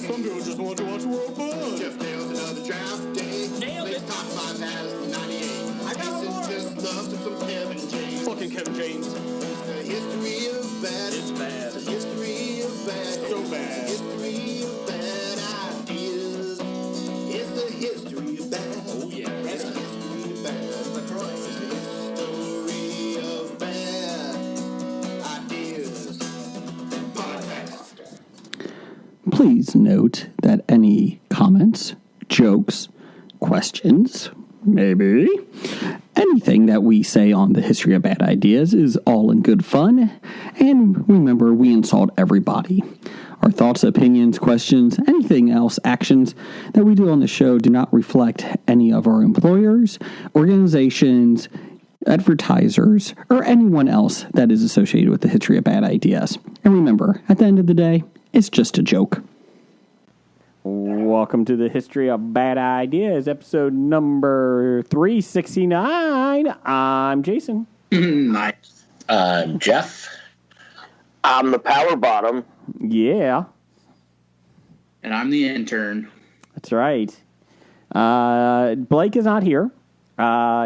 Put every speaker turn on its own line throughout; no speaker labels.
Some people just want to watch World Fun.
Jeff nails another draft day.
Nailed it.
Top 5 has 98.
I got more.
Just loves some Kevin James.
Fucking Kevin James.
It's the history of bad.
It's bad.
It's the history of bad.
So bad.
It's the history of bad ideas. It's the history of bad.
Oh, yeah.
It's the history of bad.
That's right.
It's the history of bad ideas. Podcast.
Please note that any comments, jokes, questions, maybe anything that we say on the history of bad ideas is all in good fun. And remember, we insult everybody. Our thoughts, opinions, questions, anything else, actions that we do on the show do not reflect any of our employers, organizations, advertisers, or anyone else that is associated with the history of bad ideas. And remember, at the end of the day, it's just a joke. Welcome to the History of Bad Ideas, episode number 369. I'm Jason.
Nice.
I'm Jeff.
I'm the power bottom.
Yeah,
And I'm the intern.
that's right. Blake is not here.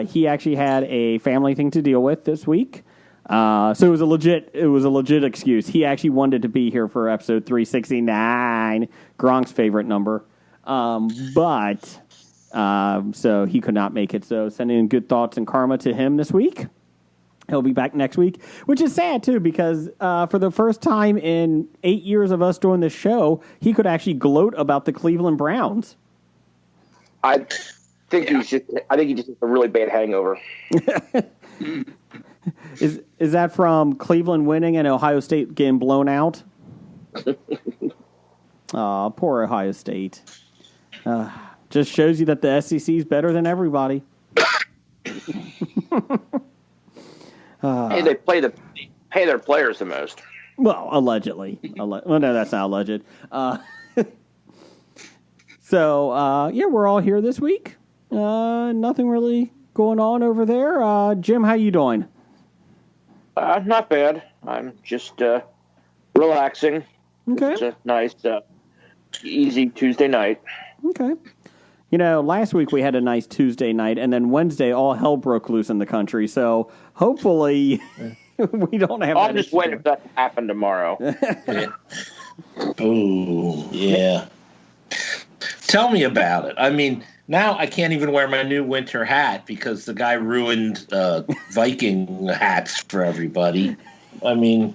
He actually had a family thing to deal with this week. So it was a legit excuse. He actually wanted to be here for episode 369, Gronk's favorite number. But so he could not make it. So sending good thoughts and karma to him this week. He'll be back next week, which is sad too, because for the first time in 8 years of us doing this show, he could actually gloat about the Cleveland Browns.
I think he just has a really bad hangover.
Is that from Cleveland winning and Ohio State getting blown out? Aw, poor Ohio State. Just shows you that the SEC is better than everybody.
Hey, they pay their players the most.
Well, allegedly. Well, no, that's not alleged. So, we're all here this week. Nothing really going on over there. Jim, how you doing?
Not bad. I'm just relaxing.
Okay.
It's a nice, easy Tuesday night.
Okay. You know, last week we had a nice Tuesday night, and then Wednesday all hell broke loose in the country. So hopefully we don't have.
I'll just wait if that happen tomorrow.
Oh, yeah. Tell me about it. I mean, now I can't even wear my new winter hat because the guy ruined Viking hats for everybody. I mean,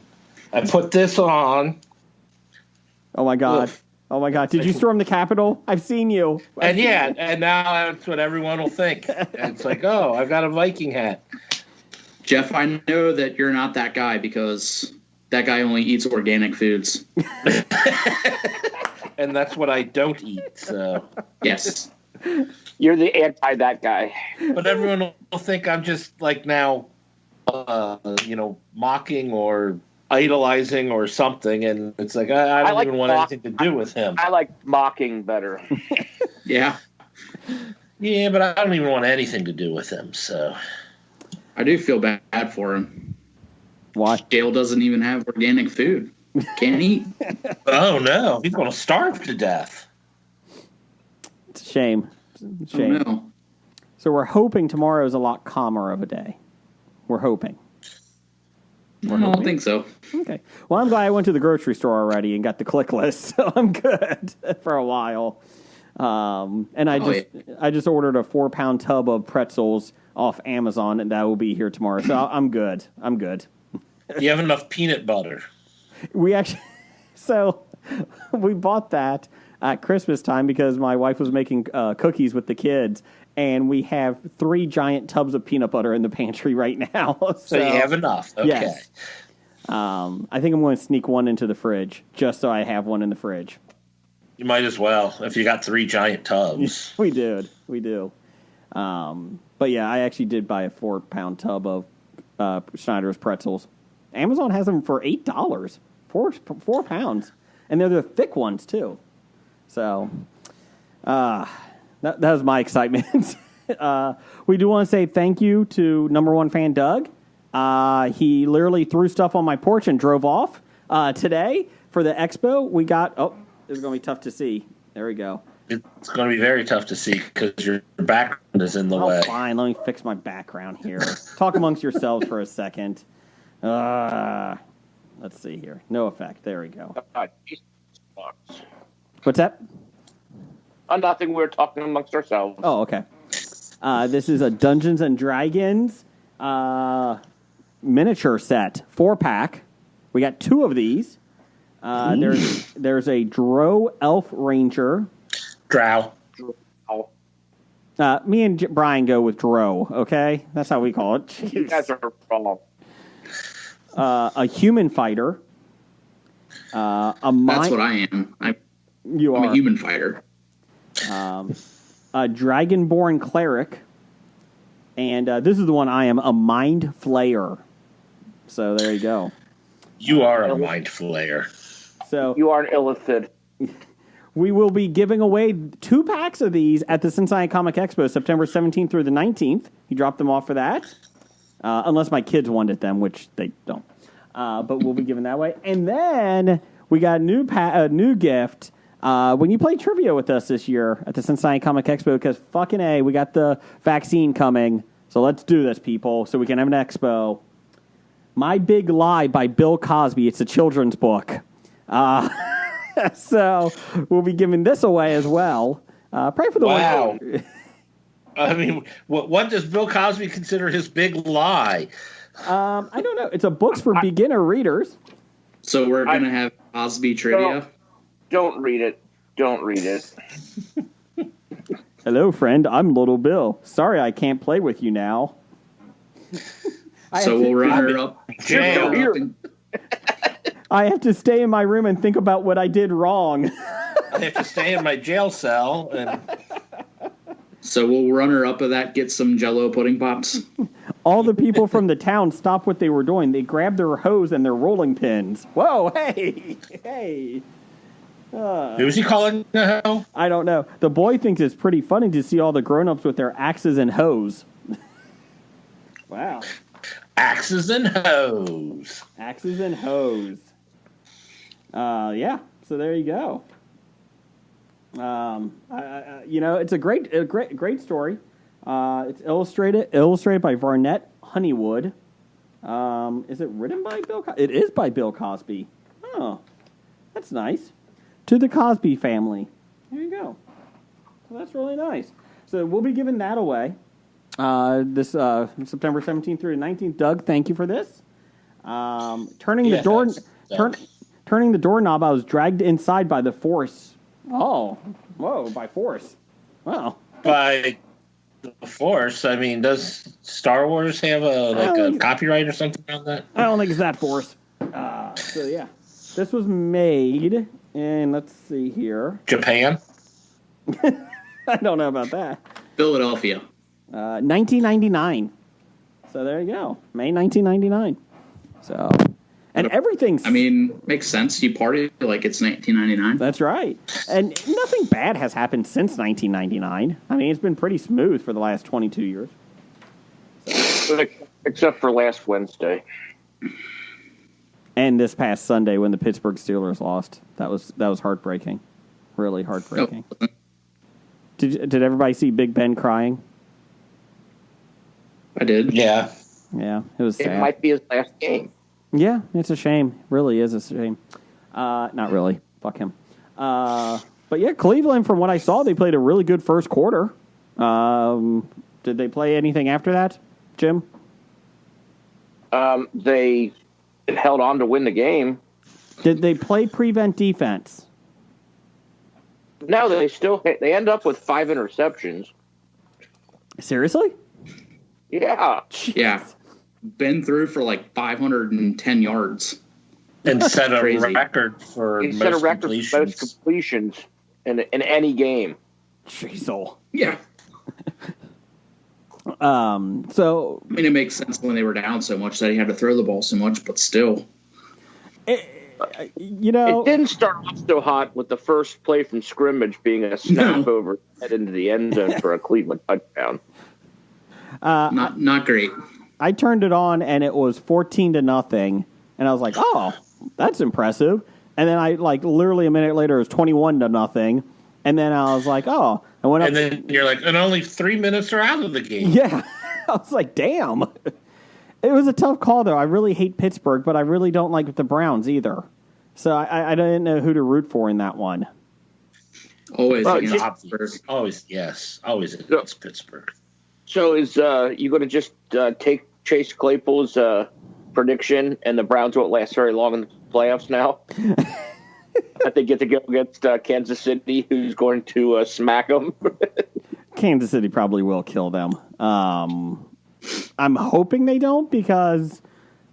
I put this on.
Oh, my God.
Oof.
Oh, my God. Did you storm the Capitol? I've seen you.
And now that's what everyone will think. And it's like, oh, I've got a Viking hat.
Jeff, I know that you're not that guy because that guy only eats organic foods.
And that's what I don't eat. So,
Yes.
You're the anti that guy.
but everyone will think I'm just like now, mocking or idolizing or something, and it's like I don't
like
even want anything to do with him.
I like mocking better.
Yeah.
Yeah, but I don't even want anything to do with him. So
I do feel bad for him.
Why?
Dale doesn't even have organic food. Can't eat.
oh no, he's going to starve to death.
It's a shame. It's a shame.
Oh, no.
So we're hoping tomorrow is a lot calmer of a day. We're hoping.
I don't think so.
Okay. Well, I'm glad I went to the grocery store already and got the click list, so I'm good for a while. And I just ordered a 4-pound tub of pretzels off Amazon, and that will be here tomorrow. So I'm good. I'm good.
You have enough peanut butter.
We bought that at Christmas time because my wife was making cookies with the kids, and we have 3 giant tubs of peanut butter in the pantry right now.
So you have enough. Okay.
Yes. I think I'm going to sneak one into the fridge just so I have one in the fridge.
You might as well if you got 3 giant tubs.
We do. But yeah, I actually did buy a 4-pound tub of Schneider's pretzels. Amazon has them for $8, 4 pounds, and they're the thick ones too. So, that was my excitement. We do want to say thank you to number one fan Doug. He literally threw stuff on my porch and drove off today for the expo. We got This is going to be tough to see. There we go.
It's going to be very tough to see because your background is in the way.
Fine. Let me fix my background here. Talk amongst yourselves for a second. Let's see here. No effect. There we go.
Jesus fucks.
What's that?
Nothing. We're talking amongst ourselves.
Oh, okay. This is a Dungeons and Dragons miniature set, 4-pack. We got 2 of these. There's a Drow Elf Ranger.
Drow.
Me and Brian go with Drow, okay? That's how we call it. Jeez.
You guys are wrong.
A human fighter.
That's what I am. I'm a human fighter.
A Dragonborn cleric. And this is the one I am, a Mind Flayer. So there you go.
You are a mind flayer.
So
You are an illithid.
we will be giving away 2 packs of these at the Cincinnati Comic Expo, September 17th through the 19th. He dropped them off for that. Unless my kids wanted them, which they don't. But we'll be giving that away. And then we got a new gift. When you play trivia with us this year at the Cincinnati Comic Expo, because fucking A, we got the vaccine coming. So let's do this, people, so we can have an expo. My Big Lie by Bill Cosby. It's a children's book. So we'll be giving this away as well. Pray for the
Wow.
ones.
I mean, what does Bill Cosby consider his big lie?
I don't know. It's a books for beginner readers.
So we're going to have Cosby trivia?
Don't read it. Don't read it.
Hello, friend. I'm Little Bill. Sorry I can't play with you now.
So we'll run her up.
Jail.
I have to stay in my room and think about what I did wrong.
I have to stay in my jail cell. And
So we'll run her up of that, get some Jell-O pudding pops.
All the people from the town stopped what they were doing. They grabbed their hose and their rolling pins. Whoa, hey, hey.
who's he calling a hoe?
I don't know. The boy thinks it's pretty funny to see all the grown-ups with their axes and hoes. Wow.
Axes and hoes.
Axes and hoes. Yeah. So there you go. It's a great story. It's illustrated by Varnett Honeywood. Is it written by Bill Cosby? It is by Bill Cosby. Oh, that's nice. To the Cosby family. There you go. So that's really nice. So we'll be giving that away this September 17th through the 19th. Doug, thank you for this. Turning the doorknob, I was dragged inside by the force. Oh, whoa, by force. Wow.
By the Force, I mean, does Star Wars have a copyright or something on that?
I don't think it's that force. So yeah, this was made in, let's see here,
Japan?
I don't know about that.
Philadelphia.
1999. So there you go, May 1999. So, and everything's.
I mean, makes sense. You party like it's 1999.
That's right. And nothing bad has happened since 1999. I mean, it's been pretty smooth for the last 22 years.
Except for last Wednesday.
And this past Sunday when the Pittsburgh Steelers lost. That was heartbreaking. Really heartbreaking.
Oh.
Did everybody see Big Ben crying?
I did.
Yeah.
Yeah, it was sad.
It might be his last game.
Yeah, it's a shame. Really is a shame. Not really. Fuck him. But yeah, Cleveland, from what I saw, they played a really good first quarter. Did they play anything after that, Jim?
They held on to win the game.
Did they play prevent defense?
No, they end up with 5 interceptions.
Seriously?
Yeah.
Yeah. Been through for like 510 yards.
And set a
Crazy.
record for
He set a
most
record for most completions in any game.
Jeez.
Yeah.
So
I mean, it makes sense when they were down so much that he had to throw the ball so much, but still.
It didn't start off so hot with the first play from scrimmage being a snap over head into the end zone for a Cleveland touchdown.
Not great.
I turned it on and it was 14-0, and I was like, "Oh, that's impressive." And then I, like, literally a minute later, it was 21-0. And then I was like, oh. I went up.
And then you're like, and only 3 minutes are out of the game.
Yeah. I was like, damn. It was a tough call, though. I really hate Pittsburgh, but I really don't like the Browns either. So I didn't know who to root for in that one.
Always against
Pittsburgh. Always, yes. Always against Pittsburgh.
So is you going to just take Chase Claypool's prediction, and the Browns won't last very long in the playoffs now? That they get to go against Kansas City, who's going to smack them.
Kansas City probably will kill them. I'm hoping they don't, because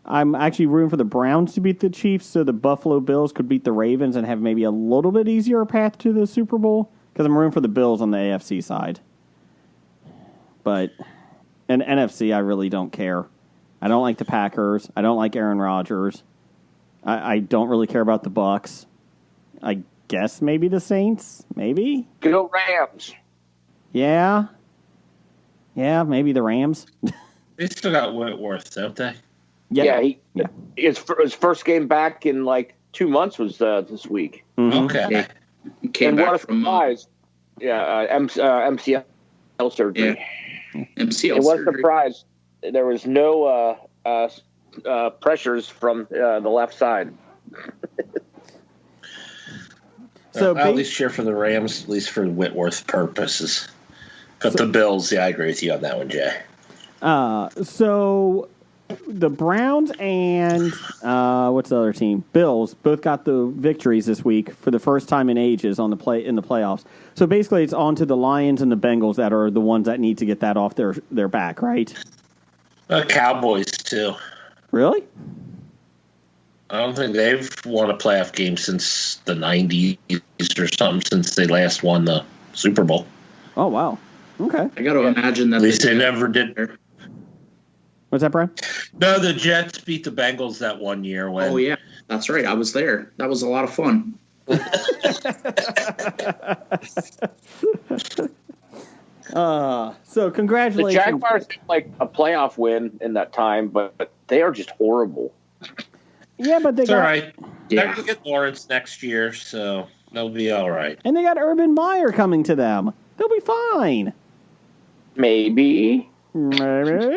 I'm actually rooting for the Browns to beat the Chiefs so the Buffalo Bills could beat the Ravens and have maybe a little bit easier path to the Super Bowl, because I'm rooting for the Bills on the AFC side. But in NFC, I really don't care. I don't like the Packers. I don't like Aaron Rodgers. I don't really care about the Bucks. I guess maybe the Saints. Maybe.
Go Rams.
Yeah. Yeah, maybe the Rams.
They still got Whitworth, don't they?
Yeah. His first game back in like 2 months was this week.
Mm-hmm.
Okay.
He came
and
back
what a
from
surprise. MCL surgery.
Yeah. MCL
And what a
surgery.
surprise. There was no pressures from the left side.
So
I'll at least cheer for the Rams, at least for Whitworth purposes. But the Bills, yeah, I agree with you on that one, Jay.
So the Browns and what's the other team? Bills both got the victories this week for the first time in ages in the playoffs. So basically, it's on to the Lions and the Bengals that are the ones that need to get that off their back, right?
Cowboys too.
Really?
I don't think they've won a playoff game since the 90s or something, since they last won the Super Bowl.
Oh, wow. Okay.
I got to imagine that
At least they never did.
What's that, Brian?
No, the Jets beat the Bengals that one year. When
Oh yeah, that's right. I was there. That was a lot of fun.
So congratulations.
The Jaguars had like a playoff win in that time, but they are just horrible.
Yeah, but they
it's
got
all right.
Yeah.
They're going to get Lawrence next year, so they'll be all right.
and they got Urban Meyer coming to them. They'll be fine.
Maybe.
Maybe.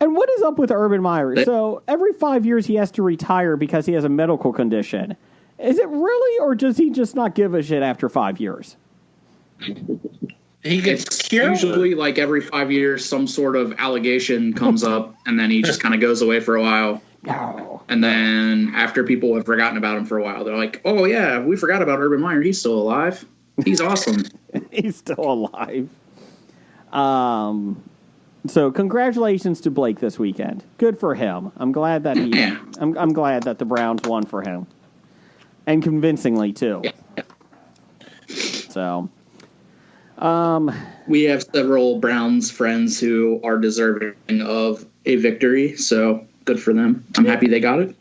And what is up with Urban Meyer? So every 5 years he has to retire because he has a medical condition. Is it really, or does he just not give a shit after 5 years?
He gets
It's
cured.
usually like every 5 years, some sort of allegation comes up, and then he just kind of goes away for a while.
No.
And then after people have forgotten about him for a while, they're like, "Oh yeah, we forgot about Urban Meyer. He's still alive. He's awesome."
He's still alive. So congratulations to Blake this weekend. Good for him. I'm glad that he.
Yeah.
I'm glad that the Browns won for him, and convincingly too.
Yeah.
So.
We have several Browns friends who are deserving of a victory, so good for them. I'm happy they got it.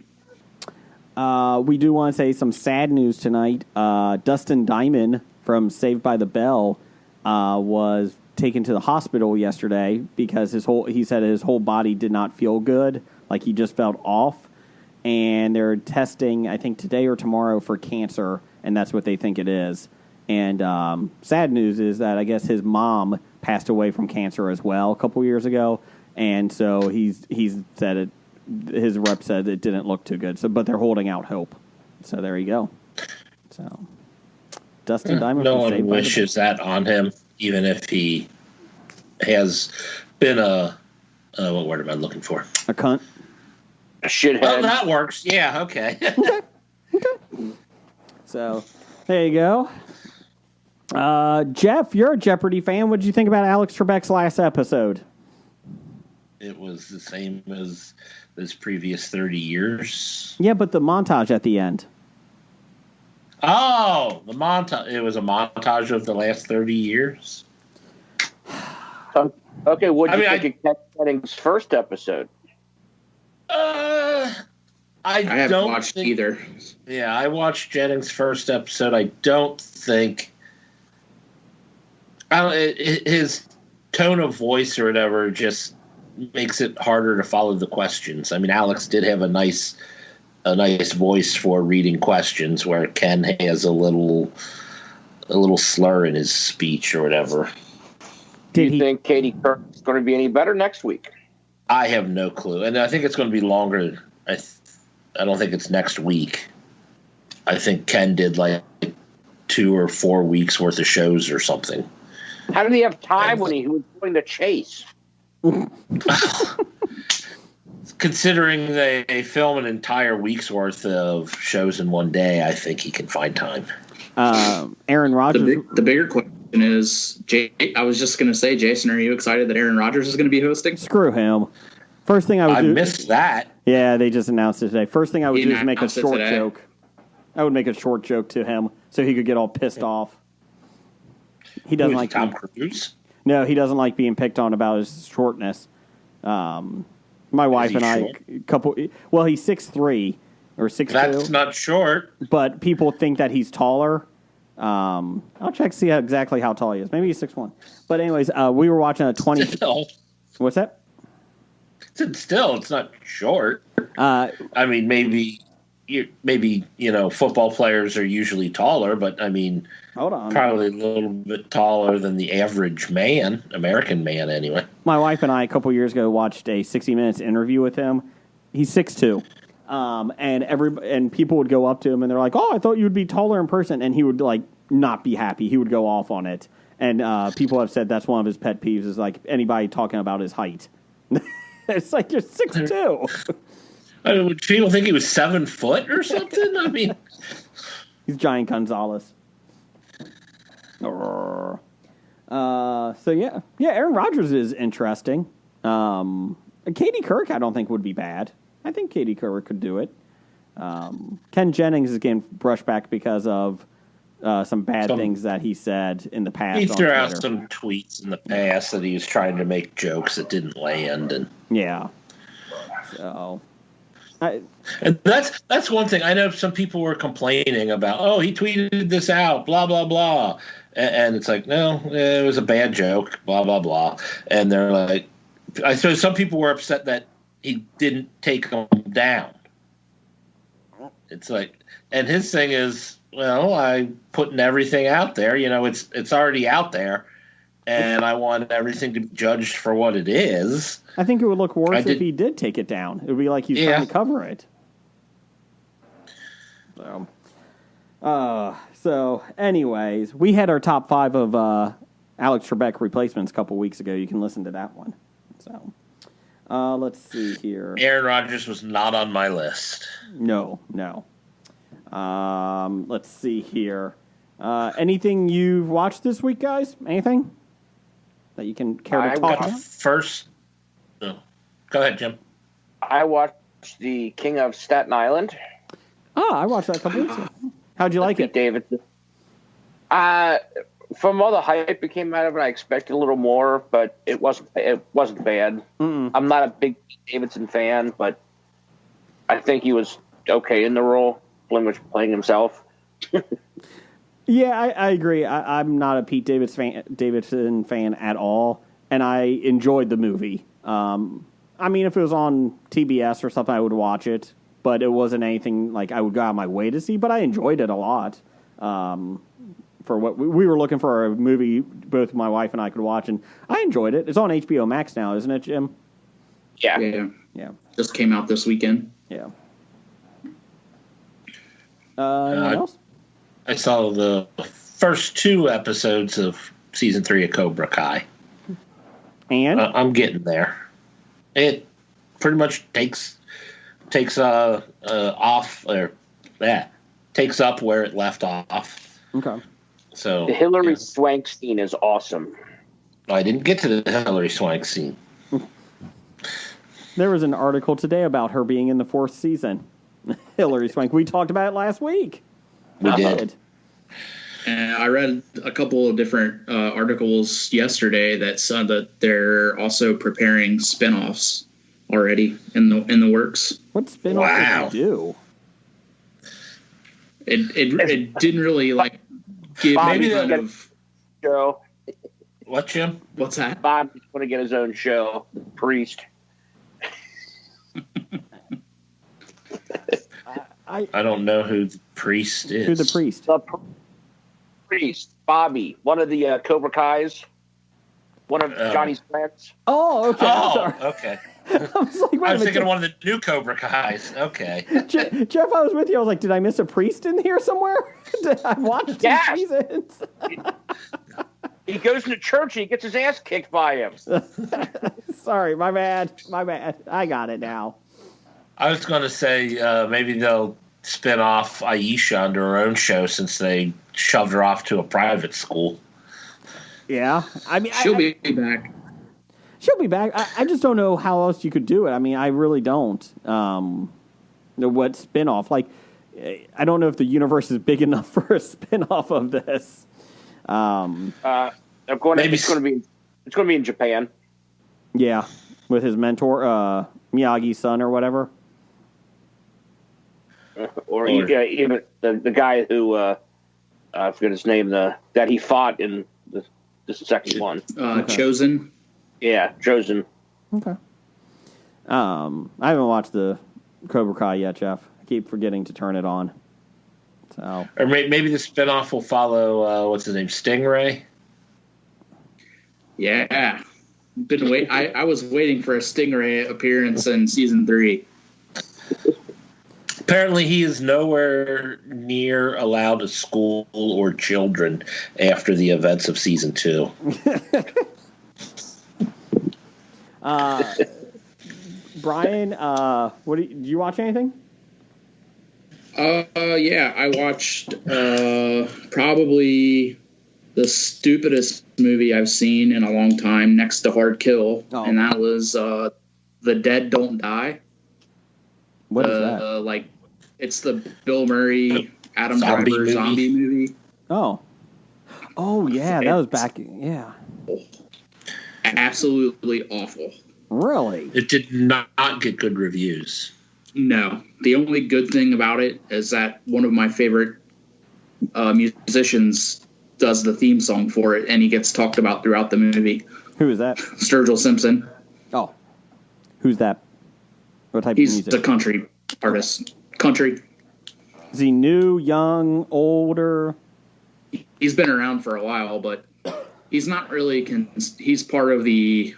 We do want to say some sad news tonight. Dustin Diamond from Saved by the Bell was taken to the hospital yesterday because he said his whole body did not feel good, like he just felt off. And they're testing, I think, today or tomorrow for cancer, and that's what they think it is. And sad news is that I guess his mom passed away from cancer as well a couple years ago, and so he's said it. His rep said it didn't look too good. So, but they're holding out hope. So there you go. So Dustin Diamond.
No one wishes that on him, even if he has been what word am I looking for?
A cunt.
A shithead.
Well, that works. Yeah. Okay.
So there you go. Jeff, you're a Jeopardy fan. What did you think about Alex Trebek's last episode?
It was the same as this previous 30 years.
Yeah, but the montage at the end.
Oh, the montage. It was a montage of the last 30 years.
Okay, what do you think of Ken Jennings' first episode?
I
haven't watched either.
Yeah, I watched Jennings' first episode. I don't think his tone of voice or whatever just makes it harder to follow the questions. I mean, Alex did have a nice a nice voice for reading questions, where Ken has a little slur in his speech or whatever.
Do you think Katie Kirk is going to be any better next week?
I have no clue, and I think it's going to be longer. I don't think it's next week. I think Ken did like 2 or 4 weeks worth of shows or something.
How did he have time when he was doing the chase?
Considering they film an entire week's worth of shows in one day, I think he can find time.
Aaron Rodgers.
The bigger question is, I was just going to say, Jason, are you excited that Aaron Rodgers is going to be hosting?
Screw him. First thing I would do.
I missed that.
Yeah, they just announced it today. First thing I would do is make a
announced it
short
today.
joke. I would make a short joke to him so he could get all pissed off. He doesn't like
Tom Cruise.
No, he doesn't like being picked on about his shortness. My wife and I, well, he's 6'3" or 6'2".
That's not short.
But people think that he's taller. I'll check to see exactly how tall he is. Maybe he's 6'1". But anyways, we were watching a 20.
Still,
What's that?
still, it's not short.
Uh,
I mean, maybe football players are usually taller, but I mean,
hold on.
probably a little bit taller than the average man, American man, anyway.
My wife and I, a couple years ago, watched a 60 Minutes interview with him. He's 6'2". And people would go up to him and they're like, "Oh, I thought you would be taller in person," and he would like not be happy. He would go off on it, and people have said that's one of his pet peeves is like anybody talking about his height. It's like you're 6'2".
I mean, would people think he was 7 foot or something? I mean,
He's Giant Gonzalez. So yeah, Aaron Rodgers is interesting. Katie Kirk, I don't think would be bad. I think Katie Kirk could do it. Ken Jennings is getting brushed back because of some bad things that he said in the past.
he threw out
Twitter.
some tweets in the past that he was trying to make jokes that didn't land, and
Yeah. So.
And that's one thing. I know some people were complaining about, oh, he tweeted this out, blah, blah, blah. And it's like, no, it was a bad joke, blah, blah, blah. And they're like, I suppose some people were upset that he didn't take them down. It's like, and his thing is, well, I'm putting everything out there. It's already out there. And I want everything to be judged for what it is.
I think it would look worse if he did take it down. It would be like he's trying to cover it. So, anyways, we had our top 5 of Alex Trebek replacements a couple weeks ago. You can listen to that one. So, let's see here.
Aaron Rodgers was not on my list.
No. Let's see here. Anything you've watched this week, guys? Anything that you can care to talk about?
First, no. Go ahead, Jim.
I watched The King of Staten Island.
Oh, I watched that a couple weeks ago. How'd you like it?
Davidson. From all the hype that came out of it, I expected a little more, but it wasn't bad. I'm not a big Pete Davidson fan, but I think he was okay in the role, playing himself.
Yeah, I agree. I'm not a Pete Davidson fan at all, and I enjoyed the movie. I mean, if it was on TBS or something, I would watch it, but it wasn't anything like I would go out of my way to see, but I enjoyed it a lot. For what we were looking for a movie both my wife and I could watch, and I enjoyed it. It's on HBO Max now, isn't it, Jim?
Yeah.
Yeah.
Just came out this weekend.
Yeah. Anything else?
I saw the first 2 episodes of season 3 of Cobra Kai.
And
I'm getting there. It pretty much takes off or takes up where it left off.
okay.
So
The Hillary Swank scene is awesome.
I didn't get to the Hillary Swank scene.
There was an article today about her being in the 4th season. Hillary Swank. We talked about it last week.
We did.
And I read a couple of different articles yesterday that said that they're also preparing spinoffs already in the works.
What spin-off did you do?
It didn't really like give
Maybe
any
they'll
kind
get-
of
Joe,
What, Jim?
what's that?
Bob's going to get his own show, The Priest.
I don't know who the priest is.
Who's the priest?
The priest, Bobby, one of the Cobra Kai's, one of Johnny's friends.
Oh, okay. I'm
Oh,
sorry.
okay.
I was like, wait
I
a
was
minute.
thinking of one of the new Cobra Kai's. Okay.
Jeff, I was with you. I was like, did I miss a priest in here somewhere? I watched 2
Yes.
seasons.
He goes to church and he gets his ass kicked by him.
Sorry, my bad. I got it now.
I was going to say maybe they'll spin off Aisha under her own show since they shoved her off to a private school.
Yeah. I mean,
She'll be back.
she'll be back. I just don't know how else you could do it. I mean, I really don't know what spin-off. Like, I don't know if the universe is big enough for a spin-off of this.
It's
Maybe-
going to be in Japan.
Yeah, with his mentor, Miyagi's son or whatever.
Or even the guy who I forget his name, that he fought in the second one.
Chosen.
Yeah, Chosen.
Okay. I haven't watched the Cobra Kai yet, Jeff. I keep forgetting to turn it on. So
Or maybe the spinoff will follow, what's his name, Stingray?
Yeah. I was waiting for a Stingray appearance in season 3.
Apparently he is nowhere near allowed to school or children after the events of season 2.
Brian, do you watch anything?
Yeah, I watched probably the stupidest movie I've seen in a long time, next to Hard Kill, and that was The Dead Don't Die.
What is that?
Like, it's the Bill Murray, Adam
Zombie
Driver
movie.
zombie movie.
Oh yeah, that was back. Yeah,
Absolutely awful.
really.
It did not get good reviews.
No, the only good thing about it is that one of my favorite musicians does the theme song for it, and he gets talked about throughout the movie.
Who is that?
Sturgill Simpson.
Oh, who's that? What type of
He's
music?
a country artist. Country.
Is he new, young, older?
He's been around for a while, but he's not really. He's part of the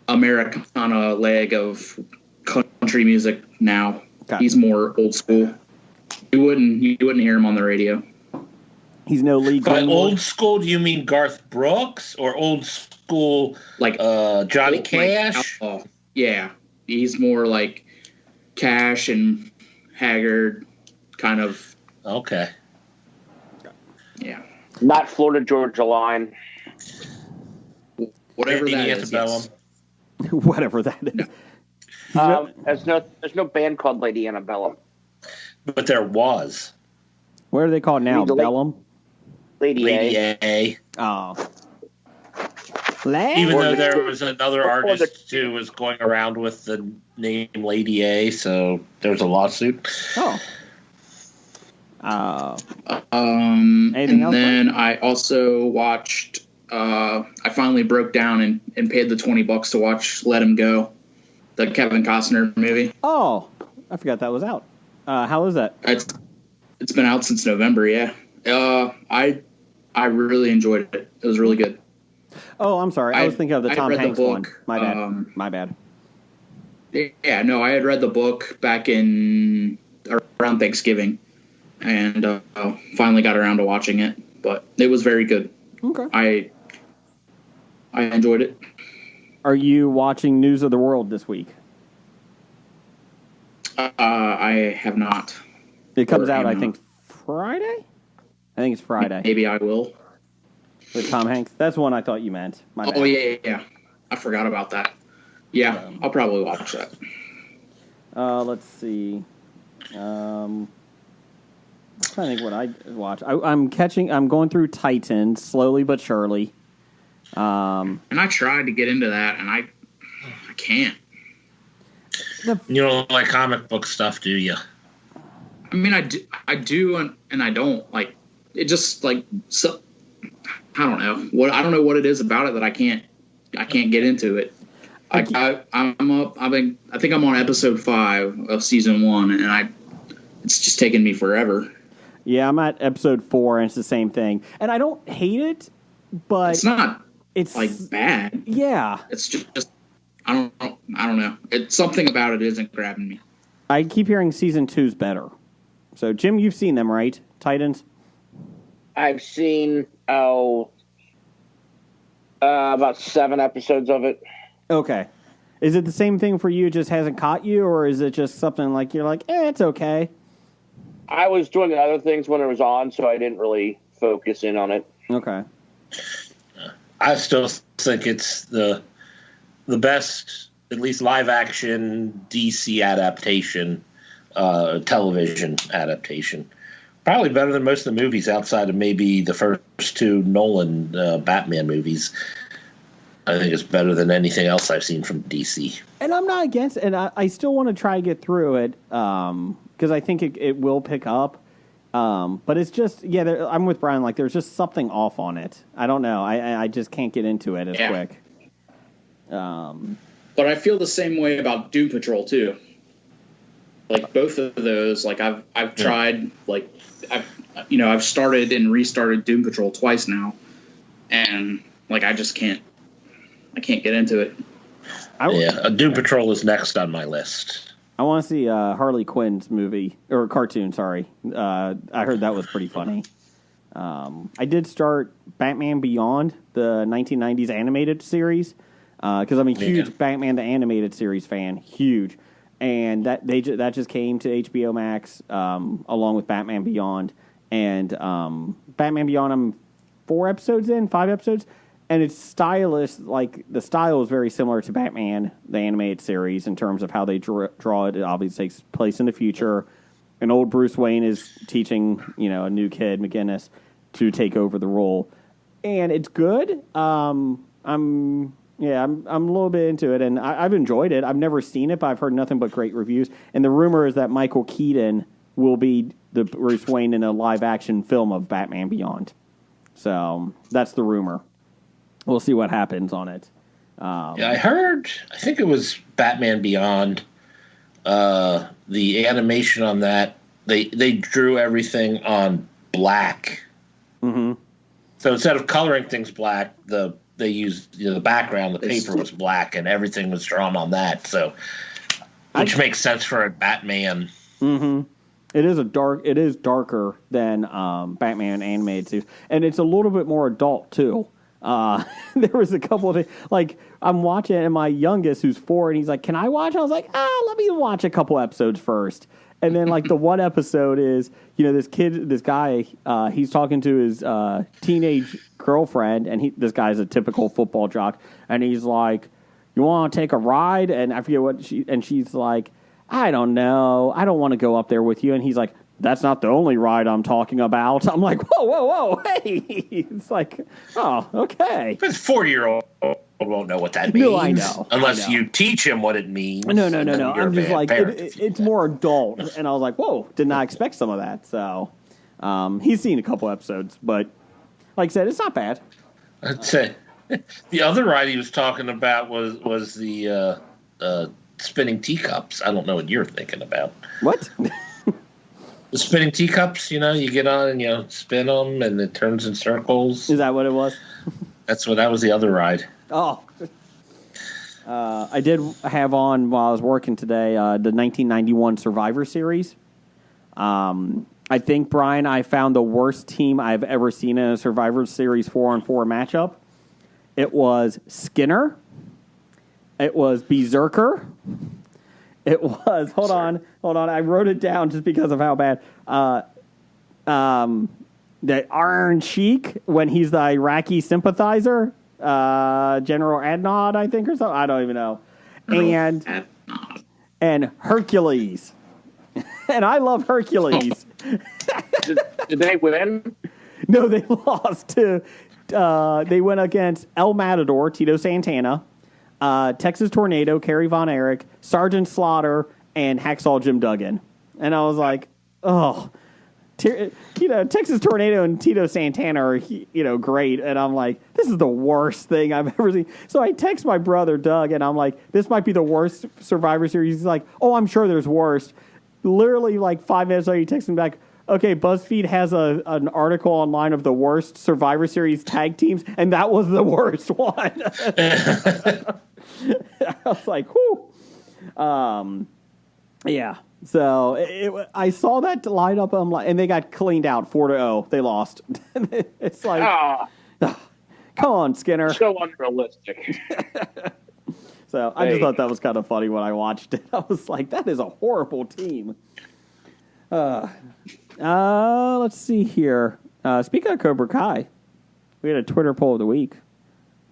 Americana leg of country music now.
Got
He's
it.
more old school. You wouldn't hear him on the radio.
He's no Lee
By
Glenwood.
old school, do you mean Garth Brooks or old school
Like
Johnny
like
Cash?
outlaw. Yeah, he's more like Cash and Haggard kind of.
Okay.
Yeah,
Not Florida Georgia Line.
whatever that
Andy
is.
Antebellum.
Yes.
Whatever that is.
There's no band called Lady Antebellum.
But there was.
What are they called now?
Legal-
Bellum?
Lady
Lady
A.
A.
Oh.
Even
Or
though
the-
there was another
or the-
artist who was going around with the name Lady A, so there was a lawsuit.
Oh.
And
Anything else,
then I also watched. I finally broke down and paid the $20 to watch Let Him Go, the Kevin Costner movie.
Oh, I forgot that was out. How is that?
It's been out since November. Yeah, I really enjoyed it. It was really good.
Oh, I'm sorry. I was thinking of the
I
Tom
read the
Hanks one.
book,
My bad. My bad.
Yeah, no, I had read the book back in around Thanksgiving, and finally got around to watching it. But it was very good.
Okay.
I enjoyed it.
Are you watching News of the World this week?
I have not.
It comes
Or
out,
am
I
not.
think, Friday? I think it's Friday.
Maybe I will.
With Tom Hanks. That's one I thought you meant. My bad.
Oh yeah. I forgot about that. Yeah, I'll probably watch that.
Let's see. I'm trying to think what I watch. I'm going through Titan slowly but surely.
And I tried to get into that, and I can't.
You don't like comic book stuff, do you?
I mean, I do, and I don't. Like, it just like so. I don't know I don't know what it is about it that I can't get into it. I'm up. I think I'm on episode 5 of season 1, and it's just taken me forever.
Yeah, I'm at episode 4, and it's the same thing. And I don't hate it, but
It's not
it's
like bad.
Yeah,
It's just I don't know. It's something about it isn't grabbing me.
I keep hearing season 2's better. So, Jim, you've seen them, right? Titans?
I've seen about 7 episodes of it.
Okay. Is it the same thing for you? It just hasn't caught you, or is it just something like you're like, it's okay?
I was doing other things when it was on, so I didn't really focus in on it.
Okay.
I still think it's the best, at least live action DC adaptation, television adaptation. Probably better than most of the movies outside of maybe the first 2 Nolan Batman movies. I think it's better than anything else I've seen from DC.
And I'm not against it, and I still want to try to get through it because I think it will pick up. But it's just, I'm with Brian. Like, there's just something off on it. I don't know. I just can't get into it as quick.
But I feel the same way about Doom Patrol too. Like both of those, like I've tried, like I've started and restarted Doom Patrol twice now, and like I just can't get into it.
Doom Patrol is next on my list.
I want to see Harley Quinn's movie or cartoon. Sorry, I heard that was pretty funny. I did start Batman Beyond, the 1990s animated series, because I'm a huge Batman the Animated Series fan, huge, and that just came to HBO Max along with Batman Beyond, and Batman Beyond. I'm 5 episodes. And it's stylish, like the style is very similar to Batman, the animated series, in terms of how they draw it. It obviously takes place in the future. An old Bruce Wayne is teaching, a new kid, McGinnis, to take over the role. And it's good. I'm a little bit into it, and I've enjoyed it. I've never seen it, but I've heard nothing but great reviews. And the rumor is that Michael Keaton will be the Bruce Wayne in a live-action film of Batman Beyond. So that's the rumor. We'll see what happens on it.
I think it was Batman Beyond. The animation on that, they drew everything on black.
Mm-hmm.
So instead of coloring things black, they used the background, the paper was black, and everything was drawn on that. So, which makes sense for a Batman.
Mm-hmm. It is darker than Batman animated series, and it's a little bit more adult too. There was a couple of things, like I'm watching, and my youngest, who's 4, and he's like, "Can I watch?" I was like, let me watch a couple episodes first. And then, like, the one episode is, this guy, he's talking to his teenage girlfriend, and this guy's a typical football jock, and he's like, "You want to take a ride?" And I forget what she's like, "I don't know. I don't want to go up there with you." And he's like, "That's not the only ride I'm talking about." I'm like, whoa, hey. It's like, oh, okay.
But 4-year-old won't know what that means.
No, I know.
Unless you teach him what it means.
No. I'm just like, it's more adult. And I was like, whoa, did not expect some of that. So he's seen a couple episodes. But like I said, it's not bad.
I'd say the other ride he was talking about was the spinning teacups. I don't know what you're thinking about.
What?
The spinning teacups, you get on and spin them, and it turns in circles.
Is that what it was?
That was the other ride.
Oh. I did have on while I was working today the 1991 Survivor Series. I think, Brian, I found the worst team I've ever seen in a Survivor Series 4-on-4 matchup. It was Skinner. It was Berserker. It was, hold on. I wrote it down just because of how bad. The Iron Sheik, when he's the Iraqi sympathizer, General Adnan, I think, or something. I don't even know. And Hercules. And I love Hercules.
Did they win?
No, they lost to. They went against El Matador, Tito Santana, Texas Tornado, Kerry Von Erich, Sergeant Slaughter, and Hacksaw Jim Duggan. And I was like, oh, Texas Tornado and Tito Santana are, great. And I'm like, this is the worst thing I've ever seen. So I text my brother, Doug, and I'm like, this might be the worst Survivor Series. He's like, oh, I'm sure there's worse. literally like 5 minutes later, he texts me back, okay, BuzzFeed has an article online of the worst Survivor Series tag teams, and that was the worst one. I was like, whew. Yeah. So I saw that lineup, and they got cleaned out 4-0. They lost. It's like, come on, Skinner.
So unrealistic.
So I just thought that was kind of funny when I watched it. I was like, that is a horrible team. Let's see here. Speaking of Cobra Kai, we had a Twitter poll of the week.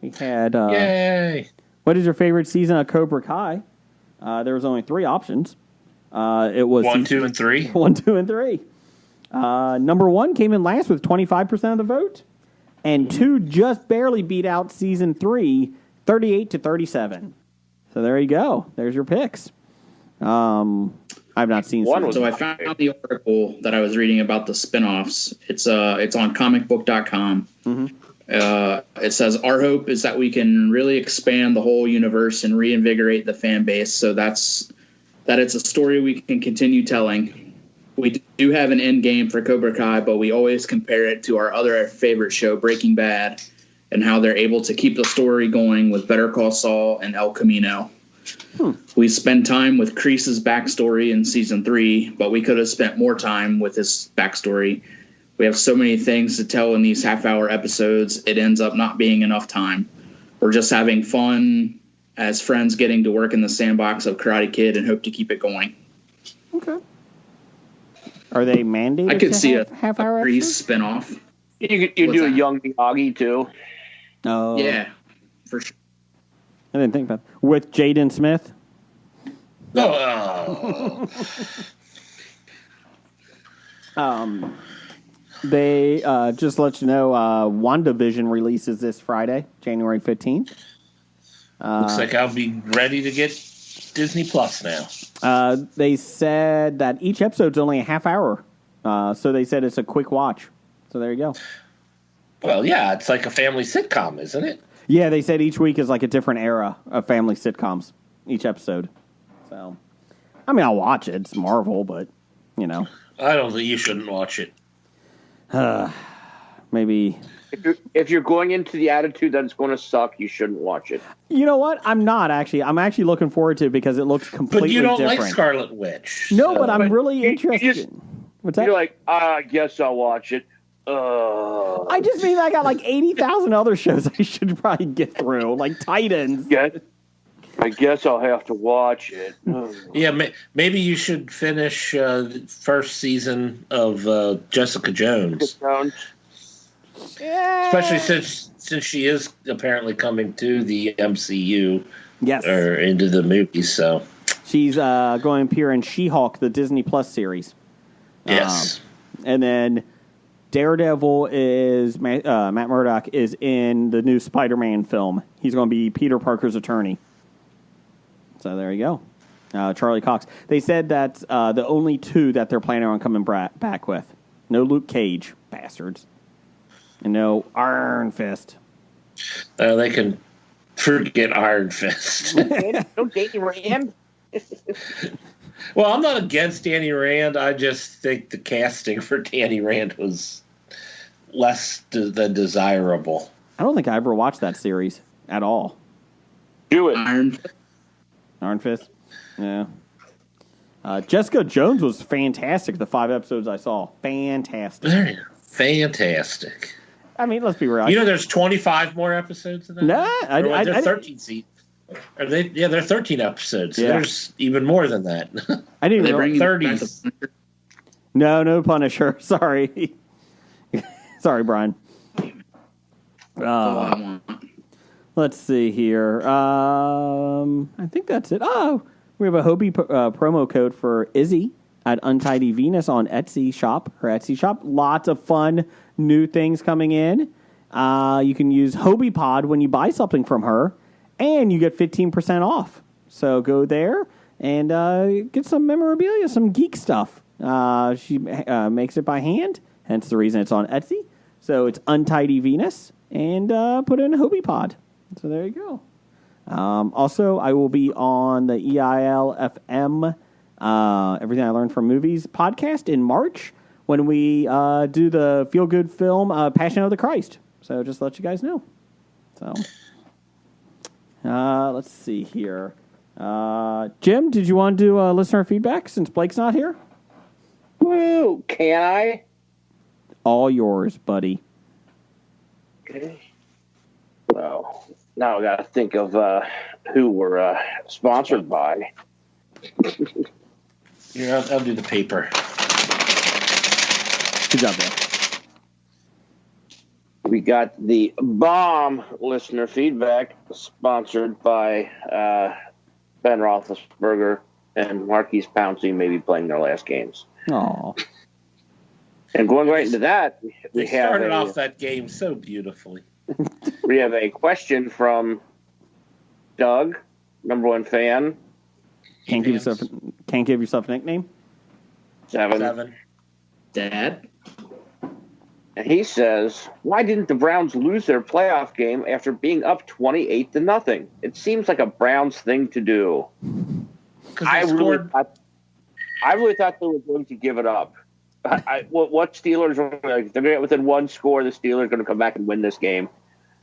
We had,
Yay!
what is your favorite season of Cobra Kai? There was only 3 options. It was
1, 2, and 3.
1, 2, and 3. Number 1 came in last with 25% of the vote, and 2 just barely beat out season 3, 38-37. So there you go. There's your picks. I've not seen
One was
So I found the article that I was reading about the spinoffs. It's on comicbook.com. It says, our hope is that we can really expand the whole universe and reinvigorate the fan base. So that it's a story we can continue telling. We do have an end game for Cobra Kai, but we always compare it to our other favorite show, Breaking Bad, and how they're able to keep the story going with Better Call Saul and El Camino. We spend time with Kreese's backstory in season 3, but we could have spent more time with his backstory. We have so many things to tell in these half-hour episodes, it ends up not being enough time. We're just having fun as friends getting to work in the sandbox of Karate Kid and hope to keep it going.
Okay. Are they mandated?
I could
to
see
have
a
half-hour
Kreese
episodes?
spinoff.
You
What's
do a
that?
young Miyagi too.
Oh,
Yeah, for sure.
I didn't think about that. With Jaden Smith.
Oh.
They just let you know, WandaVision releases this Friday, January 15th.
Looks like I'll be ready to get Disney Plus now.
They said that each episode's only a half hour, so they said it's a quick watch. So there you go.
Well, yeah, it's like a family sitcom, isn't it?
Yeah, they said each week is like a different era of family sitcoms, each episode. So, I mean, I'll watch it. It's Marvel, but, you know.
I don't think you shouldn't watch it.
Maybe.
If you're going into the attitude that it's going to suck, you shouldn't watch it.
You know what? I'm not, actually. I'm actually looking forward to it because it looks completely
But you don't
different.
like Scarlet Witch.
No,
so-
but I'm really
you
interested.
just-
What's that?
You're like, I guess I'll watch it.
I just mean I got like 80,000 other shows I should probably get through, like Titans.
I guess I'll have to watch it.
Yeah, maybe you should finish the first season of Jessica Jones, especially since she is apparently coming to the MCU
Yes.
or into the movies. So
She's going to appear in She-Hulk, the Disney Plus series.
yes,
And then Daredevil is Matt Murdock is in the new Spider-Man film. He's going to be Peter Parker's attorney. So there you go. Charlie Cox. They said that the only 2 that they're planning on coming back with. No Luke Cage, bastards. And no Iron Fist.
they can forget Iron Fist.
No Danny Rand.
Well, I'm not against Danny Rand. I just think the casting for Danny Rand was less than desirable.
I don't think I ever watched that series at all.
Do it.
Iron Fist? Yeah. Jessica Jones was fantastic, the 5 episodes I saw. Fantastic.
Fantastic.
I mean, let's be real.
You know, there's 25 more episodes in that.
Nah,
They're 13 seasons. Are they? Yeah, they're 13 episodes. So
Yeah.
there's even more than that.
I didn't
They
even
bring
30s.
No Punisher. Sorry. Sorry, Brian. Let's see here. I think that's it. Oh, we have a Hobie promo code for Izzy at Untidy Venus on Etsy shop. Her Etsy shop. Lots of fun new things coming in. You can use Hobie Pod when you buy something from her, and you get 15% off. So go there and get some memorabilia, some geek stuff. She makes it by hand, hence the reason it's on Etsy. So it's Untidy Venus, and put in a Hobie Pod. So there you go. Also, I will be on the EIL FM Everything I Learned from Movies podcast in March when we do the feel-good film Passion of the Christ. So just to let you guys know. So let's see here. Jim, did you want to do listener feedback since Blake's not here?
Woo! Can I?
All yours, buddy.
Okay. Well, now I got to think of who we're sponsored by.
Yeah, I'll do the paper.
Good job, man.
We got the bomb listener feedback sponsored by Ben Roethlisberger and Marquise Pouncey maybe playing their last games.
Aw.
And going right into that,
They started off that game so beautifully.
we have a question from Doug, number one fan.
Can't give yourself a nickname?
7.
Dad?
And he says, why didn't the Browns lose their playoff game after being up 28-0? It seems like a Browns thing to do. I really thought they were going to give it up. What Steelers are like? They're going to get within one score. The Steelers are going to come back and win this game.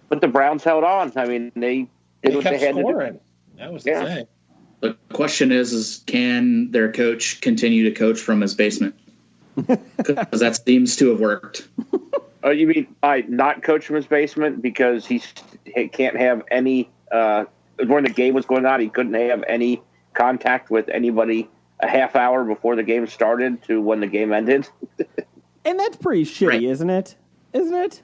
But the Browns held on. I mean, they did what they had
scoring.
to do.
That was the thing.
The question is can their coach continue to coach from his basement? Because that seems to have worked.
Oh, you mean by not coach from his basement because he can't have any when the game was going on, he couldn't have any contact with anybody a half hour before the game started to when the game ended.
And that's pretty shitty,
Right.
isn't it? Isn't it?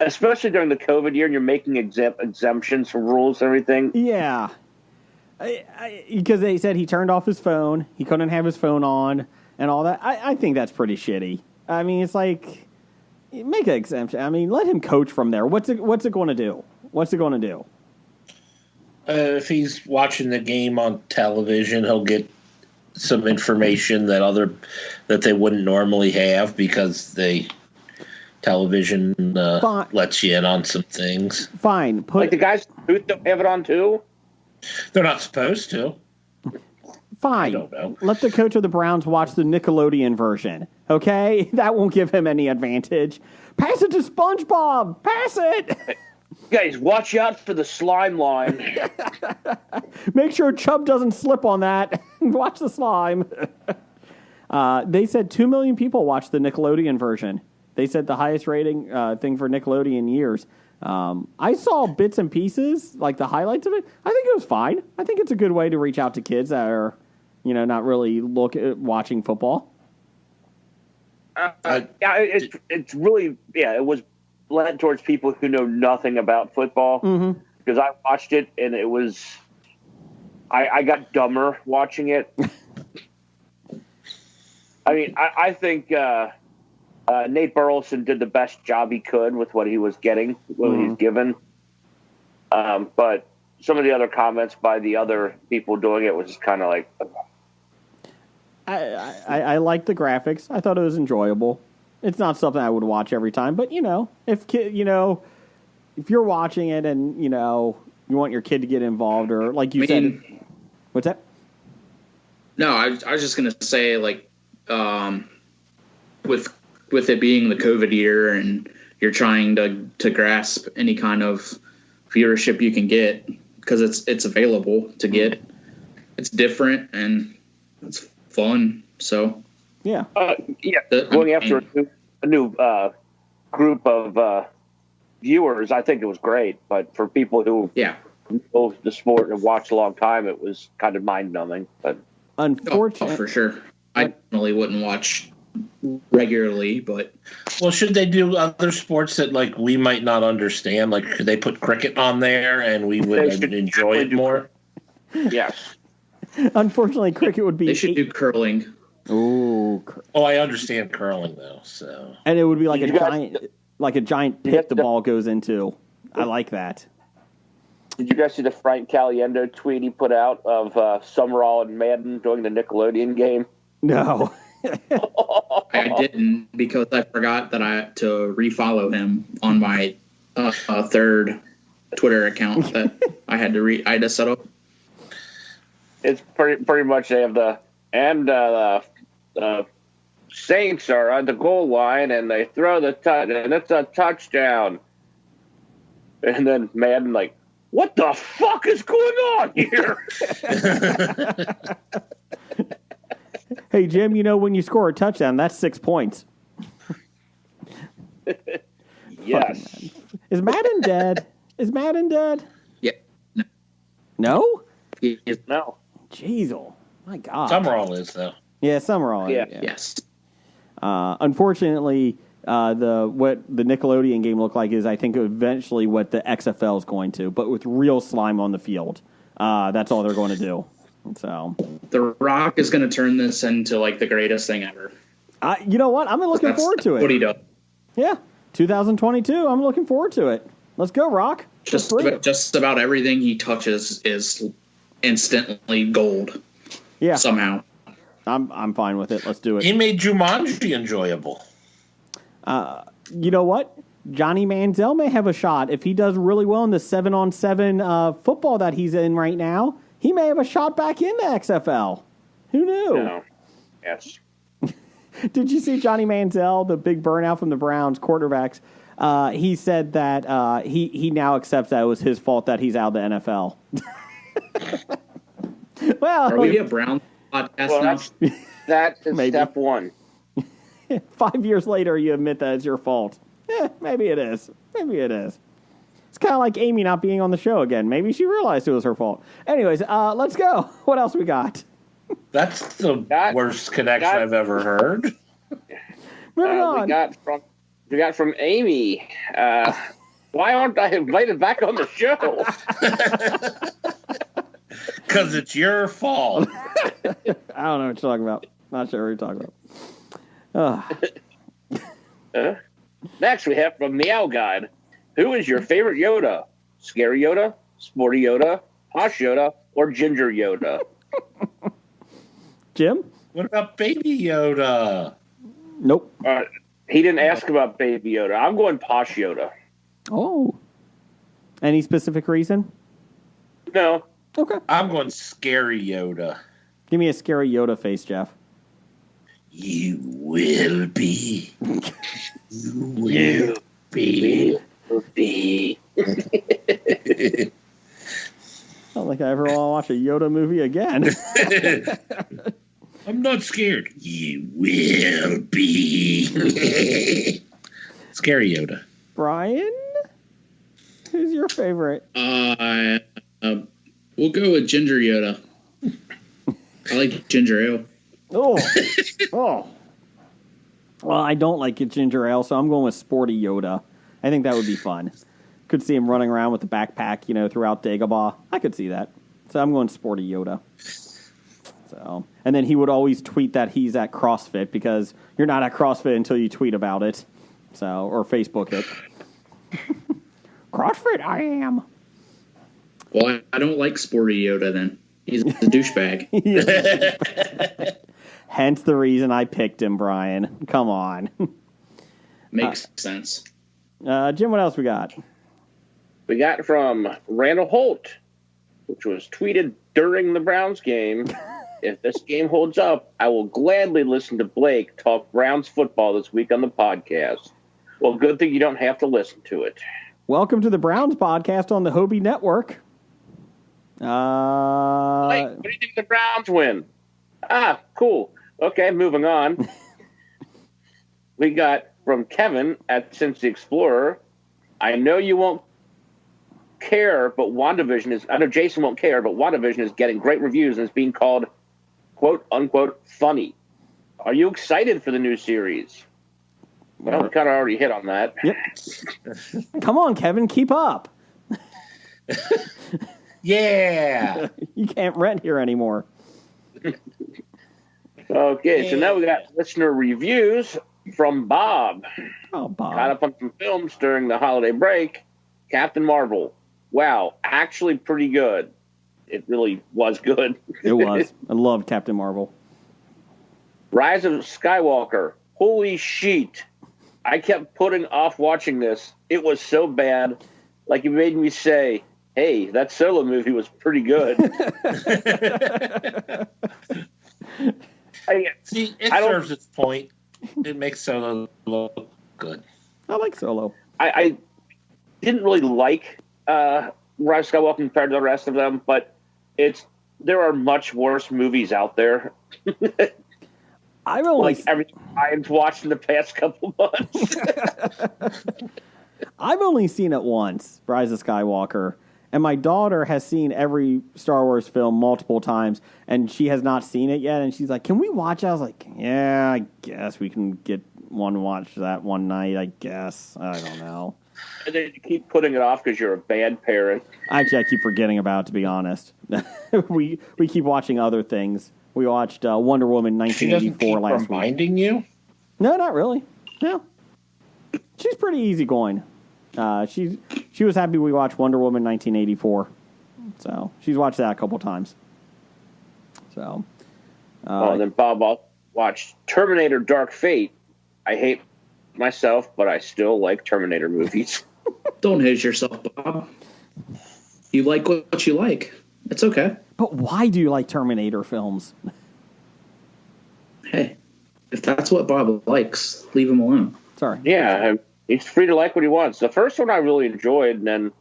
Especially during the COVID year, and you're making exemptions from rules and everything.
Yeah. Because they said he turned off his phone, he couldn't have his phone on, and all that. I think that's pretty shitty. I mean, it's like, make an exemption. I mean, let him coach from there. What's it going to do? What's it going to do?
If he's watching the game on television, he'll get some information that they wouldn't normally have because television lets you in on some things.
Fine.
Like the guys who don't have it on too.
They're not supposed to.
Fine.
I don't know.
Let the coach of the Browns watch the Nickelodeon version. Okay? That won't give him any advantage. Pass it to SpongeBob. Pass it.
Guys, watch out for the slime line.
Make sure Chubb doesn't slip on that. Watch the slime. They said 2 million people watched the Nickelodeon version. They said the highest rating thing for Nickelodeon years. I saw bits and pieces, like the highlights of it. I think it was fine. I think it's a good way to reach out to kids that are, not really watching football.
It's really, it was led towards people who know nothing about football.
Mm-hmm.
Because I watched it and it was, I got dumber watching it. I mean, I think Nate Burleson did the best job he could with what he was getting, what he's given. But some of the other comments by the other people doing it was just kind of like.
I like the graphics. I thought it was enjoyable. It's not something I would watch every time, but if you're watching it and you want your kid to get involved, or like you said, what's that?
No, I was just gonna say with it being the COVID year and you're trying to grasp any kind of viewership you can get because it's available to get. It's different and it's fun. So
yeah,
going after a new group of viewers, I think it was great. But for people who know the sport and watched a long time, it was kind of mind numbing. But
unfortunately,
for sure, I definitely wouldn't watch regularly. But
should they do other sports that we might not understand? Like, could they put cricket on there and we would enjoy it more?
Yes.
Unfortunately, cricket would be.
They should do curling.
Oh,
I understand curling though. So,
and it would be like a giant pit the ball goes into. I like that.
Did you guys see the Frank Caliendo tweet he put out of Summerall and Madden during the Nickelodeon game?
No.
I didn't because I forgot that I had to refollow him on my third Twitter account that I had to set up.
It's pretty much they have the And the Saints are on the goal line, and they throw the touch, and it's a touchdown. And then Madden like, what the fuck is going on here?
Hey, Jim, you know when you score a touchdown, that's 6 points.
Yes.
Is Madden dead? Is Madden dead?
Yeah.
No?
No.
Jeez, my God.
Summerall is, though.
Yeah, Summerall.
Yeah.
Yes.
Unfortunately, what the Nickelodeon game looked like is, I think, eventually what the XFL is going to, but with real slime on the field. That's all they're going to do. So,
The Rock is going to turn this into like the greatest thing ever.
you know what? I'm looking forward to
What he
it.
does.
Yeah, 2022. I'm looking forward to it. Let's go, Rock. Let's bring it.
Just about everything he touches is instantly gold.
Yeah,
Somehow.
I'm fine with it. Let's do
He
it.
made Jumanji enjoyable.
You know what? Johnny Manziel may have a shot if he does really well in the 7-on-7 football that he's in right now. He may have a shot back in the XFL. Who knew?
No. Yes.
Did you see Johnny Manziel, the big burnout from the Browns quarterbacks? He said that he now accepts that it was his fault that he's out of the NFL. Well,
Are we a Brown podcast
Well,
now?
that is
Maybe.
step one.
5 years later, you admit that it's your fault. Maybe it is. Maybe it is. It's kind of like Amy not being on the show again. Maybe she realized it was her fault. Anyways, let's go. What else we got?
That's the
That-
worst connection
that-
I've ever heard.
Moving on.
We got from Amy. Why aren't I invited back on the show?
Because it's your fault.
I don't know what you're talking about. Not sure what you're talking about.
Next, we have from the Owl Guide. Who is your favorite Yoda? Scary Yoda, Sporty Yoda, Posh Yoda, or Ginger Yoda?
Jim?
What about Baby Yoda?
Nope.
He didn't ask about Baby Yoda. I'm going Posh Yoda.
Oh. Any specific reason?
No.
Okay.
I'm going Scary Yoda.
Give me a scary Yoda face, Jeff.
You will be. You will be.
B.
I don't think I ever want to watch a Yoda movie again.
I'm not scared. You will be. Scary Yoda.
Brian? Who's your favorite?
We'll go with Ginger Yoda. I like ginger ale.
Oh. Oh. Well, I don't like ginger ale, so I'm going with Sporty Yoda. I think that would be fun. Could see him running around with the backpack, throughout Dagobah. I could see that. So I'm going Sporty Yoda. So, and then he would always tweet that he's at CrossFit because you're not at CrossFit until you tweet about it. So, or Facebook it. CrossFit, I am.
Well, I don't like Sporty Yoda then. He's a douchebag.
Hence the reason I picked him, Brian. Come on.
Makes sense.
Jim, what else we got?
We got from Randall Holt, which was tweeted during the Browns game. If this game holds up, I will gladly listen to Blake talk Browns football this week on the podcast. Well, good thing you don't have to listen to it.
Welcome to the Browns podcast on the Hobie Network.
Blake, what do you think the Browns win? Cool. Okay, moving on. We got from Kevin at Cincy Explorer. I know you won't care, but WandaVision is... I know Jason won't care, but WandaVision is getting great reviews and is being called, quote, unquote, funny. Are you excited for the new series? Well, we kind of already hit on that.
Yep. Come on, Kevin, keep up.
Yeah.
You can't rent here anymore.
Okay, so now we got listener reviews from Bob.
Oh, Bob.
Caught up on some films during the holiday break. Captain Marvel. Wow, actually pretty good. It really was good.
It was. I love Captain Marvel.
Rise of Skywalker. Holy shit. I kept putting off watching this. It was so bad. Like, it made me say, hey, that Solo movie was pretty good.
See, it
I don't-
serves its point. It makes Solo look good.
I like Solo.
I didn't really like Rise of Skywalker compared to the rest of them, but there are much worse movies out there.
I've only
Like everything I've watched in the past couple months.
I've only seen it once, Rise of Skywalker, and my daughter has seen every Star Wars film multiple times, and she has not seen it yet. And she's like, "Can we watch it?" I was like, "Yeah, I guess we can get one watch that one night. I guess I don't know."
And then you keep putting it off because you're a bad parent.
Actually, I keep forgetting about it, to be honest. we keep watching other things. We watched Wonder Woman
She doesn't
1984
keep
last week.
reminding you?
No, not really. No, she's pretty easygoing. She was happy we watched Wonder Woman 1984, so she's watched that a couple times. So,
And then Bob watched Terminator Dark Fate. I hate myself, but I still like Terminator movies.
Don't hate yourself, Bob. You like what you like. It's okay.
but why do you like Terminator films?
Hey, if that's what Bob likes, leave him alone.
Sorry.
Yeah, he's free to like what he wants. The first one I really enjoyed, and then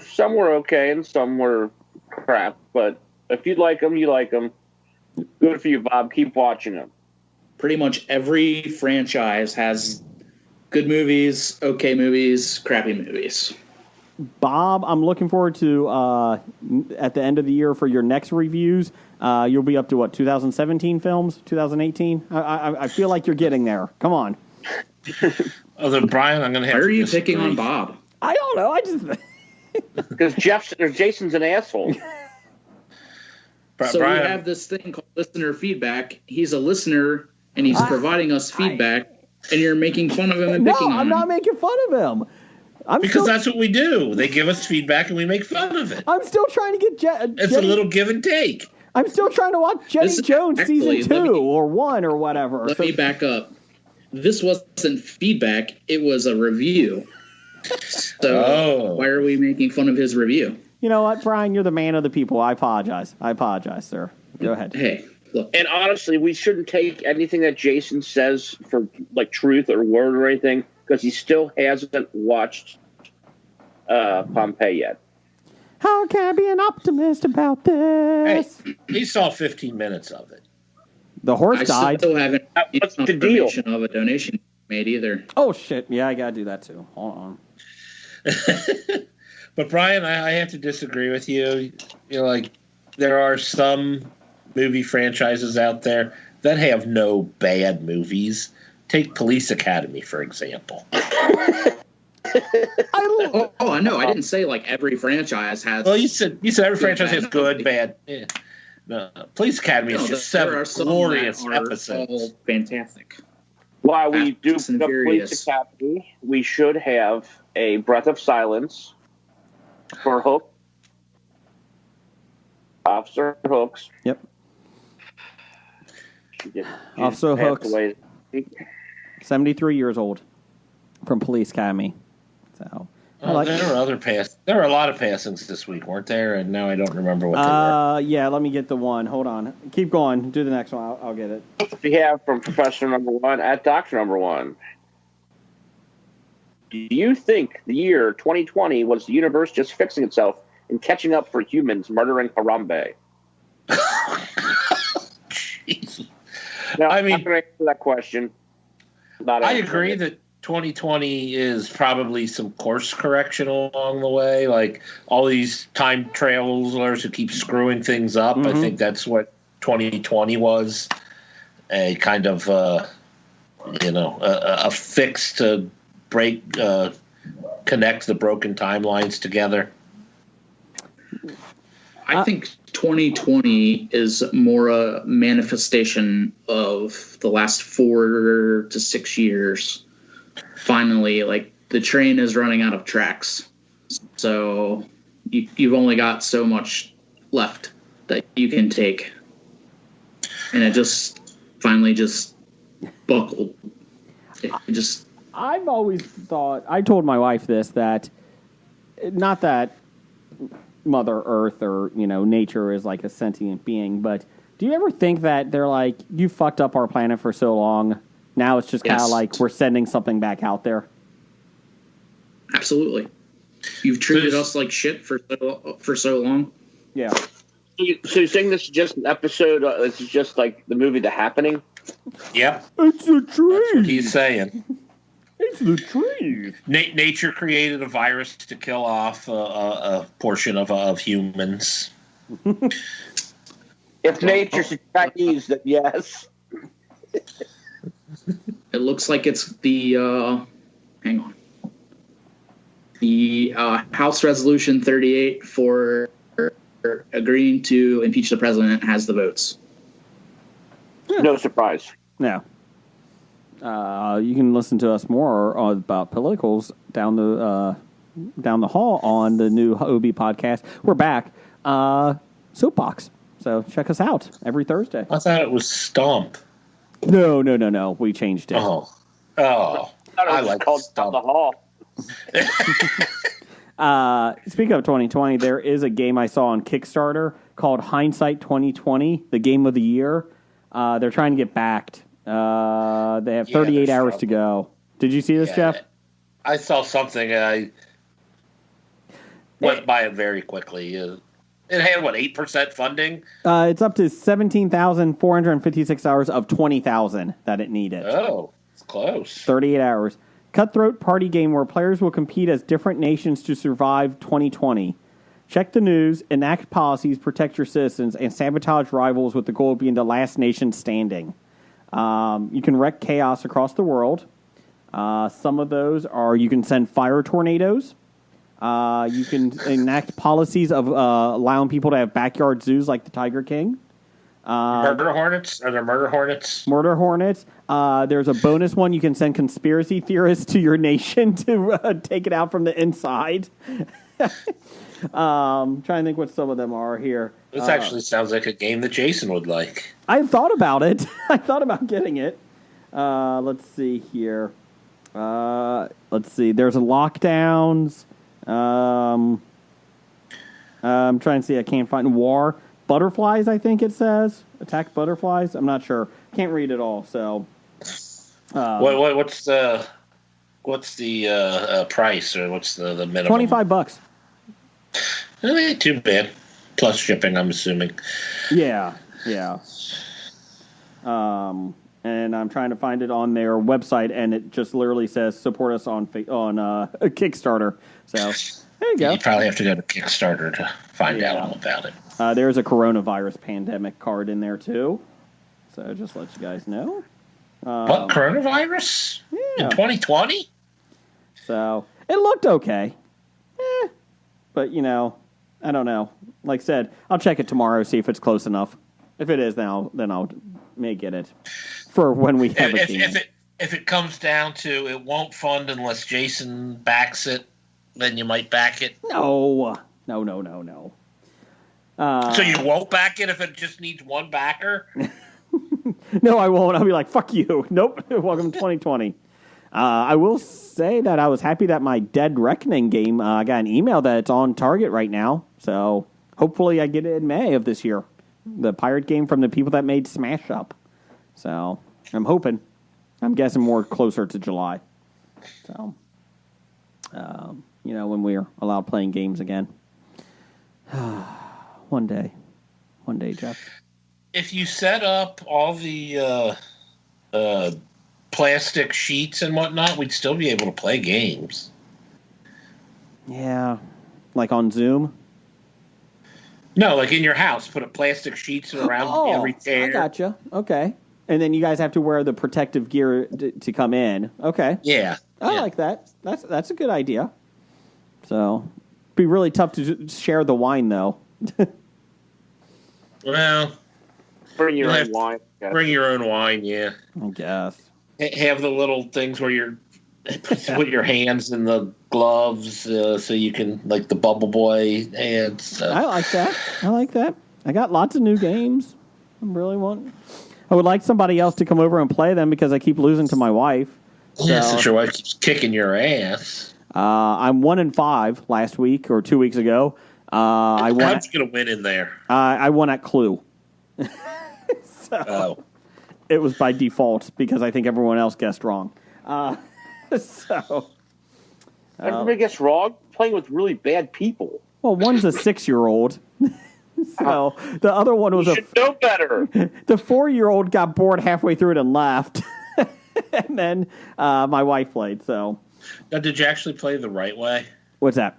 some were okay and some were crap. But if you like them, you like them. Good for you, Bob. Keep watching them.
Pretty much every franchise has good movies, okay movies, crappy movies.
Bob, I'm looking forward to at the end of the year for your next reviews. You'll be up to what, 2017 films, 2018? I feel like you're getting there. Come on.
Oh, then Brian, I'm going to have
Why
to
are you
disagree.
picking on Bob?
I don't know. I just
Because Jason's an asshole.
So
Brian,
we have this thing called listener feedback. He's a listener, and he's providing us feedback, and you're making fun of him and
no.
picking on
I'm
him.
not making fun of him.
because that's what we do. They give us feedback and we make fun of it.
I'm still trying to get
It's a little give and take.
I'm still trying to watch Jenny
This is
Jones
actually-
season
let
2
me-
or 1 or whatever.
Let
So-
me back up. This wasn't feedback. It was a review. So why are we making fun of his review?
You know what, Brian? You're the man of the people. I apologize. Sir. Go ahead.
Hey, look.
And honestly, we shouldn't take anything that Jason says for like truth or word or anything because he still hasn't watched Pompeii yet.
How can I be an optimist about
Hey,
this?
he saw 15 minutes of it.
The horse
I
died.
still haven't
What's
seen
the deal?
confirmation of a donation made either.
Oh, shit. Yeah, I got to do that, too. Hold on.
But Brian, I have to disagree with you. You know, like there are some movie franchises out there that have no bad movies. Take Police Academy, for example.
Oh, I know. I didn't say like every franchise has.
Well, you said every franchise
bad
has good,
movies.
bad. Yeah. No, Police Academy is just
there
7
are some
glorious
that are
episodes.
all fantastic.
While we do
Fast and
the
Furious.
Police Academy, we should have a breath of silence for Hook. Officer Hooks.
Yep.
She
Officer
passed
Hooks.
away.
73 years old from Police Academy. So, I like
There were a lot of passings this week, weren't there? And now I don't remember what they were.
yeah, let me get the one. Hold on. Keep going. Do the next one. I'll get it.
We have from Professor Number One at Doctor Number One. Do you think the year 2020 was the universe just fixing itself and catching up for humans murdering Harambe?
Jeez.
Now,
I
I'm
mean-
not going to answer that question. Not
I
answering
agree
it.
that 2020 is probably some course correction along the way. Like all these time travelers who keep screwing things up. I think that's what 2020 was. A kind of, a fix to connect the broken timelines together.
I think 2020 is more a manifestation of the last 4 to 6 years. Finally, like the train is running out of tracks, so you've only got so much left that you can take, and it just finally just buckled. It just
I've always thought, I told my wife this, that not that Mother Earth or, nature is like a sentient being, but Do you ever think that they're like, you fucked up our planet for so long, now it's just kind of
Yes.
like we're sending something back out there?
Absolutely. You've treated us like shit for so long.
Yeah.
So you're saying this is just an episode? This is just like the movie The Happening?
Yep,
It's the
that's what
tree.
he's saying.
It's the tree.
Nature created a virus to kill off a portion of humans.
If nature's Chinese, then yes.
It looks like it's the hang on. The House Resolution 38 for agreeing to impeach the president has the votes.
No surprise.
No. You can listen to us more about politicals down the hall on the new OB podcast. We're back. Soapbox. So check us out every Thursday.
I thought it was Stomp.
No. We changed it.
Oh,
I thought it
I
was
like
called
Stomp.
Down the Hall.
Speaking of 2020, there is a game I saw on Kickstarter called Hindsight 2020, the game of the year. They're trying to get backed. They have 38
they're
hours to go. Did you see this, Jeff?
I saw something and I went by it very quickly. It had, 8% funding?
It's up to 17,456 hours of 20,000 that it needed.
Oh, it's close.
38 hours. Cutthroat party game where players will compete as different nations to survive 2020. Check the news, enact policies, protect your citizens, and sabotage rivals with the goal of being the last nation standing. You can wreak chaos across the world. Some of those are you can send fire tornadoes. You can enact policies of allowing people to have backyard zoos like the Tiger King.
Murder hornets? Are there murder hornets?
Murder hornets. There's a bonus one. You can send conspiracy theorists to your nation to take it out from the inside. Trying to think what some of them are here.
This actually sounds like a game that Jason would like.
I thought about it. I thought about getting it. Let's see here. Let's see. There's lockdowns. I'm trying to see. I can't find war. Butterflies, I think it says. Attack butterflies. I'm not sure. Can't read it all. So,
What's the price, or what's the minimum?
$25.
Ain't too bad. Plus shipping, I'm assuming.
Yeah. And I'm trying to find it on their website, and it just literally says support us on Kickstarter. So there you go.
You probably have to go to Kickstarter to find out all about it.
There's a coronavirus pandemic card in there too. So just let you guys know.
What, coronavirus?
Yeah.
In 2020?
So it looked okay. But, I don't know. Like I said, I'll check it tomorrow, see if it's close enough. If it is, then I'll may get it for when we have a game.
If it comes down to it won't fund unless Jason backs it, then you might back it.
No.
So you won't back it if it just needs one backer?
No, I won't. I'll be like, fuck you. Nope. Welcome to 2020. I will say that I was happy that my Dead Reckoning game, I got an email that it's on Target right now. So hopefully I get it in May of this year. The pirate game from the people that made Smash Up. So I'm hoping. I'm guessing more closer to July. So, when we're allowed playing games again. One day, Jeff.
If you set up all the plastic sheets and whatnot, we'd still be able to play games.
Yeah. Like on Zoom?
No, like in your house, put a plastic sheets around every chair.
I gotcha. Okay. And then you guys have to wear the protective gear to come in. Okay.
Yeah.
I like that. That's a good idea. So, be really tough to share the wine, though.
Well,
Bring your
You'll
own
have-
wine.
bring your own wine, yeah.
I guess.
Have the little things where you're put your hands in the gloves so you can, like the Bubble Boy hands.
I like that. I got lots of new games. I would like somebody else to come over and play them because I keep losing to my wife.
Yeah,
So,
since your wife keeps kicking your ass.
I'm 1-5 last week or 2 weeks ago. I won.
How'd you get a win in there?
I won at Clue.
Oh.
It was by default because I think everyone else guessed wrong.
Everybody gets wrong. Playing with really bad people.
Well, one's a 6-year-old. So the other one was
You should know better.
the 4-year-old got bored halfway through it and left. And then my wife played. So
Now, did you actually play the right way?
what's that?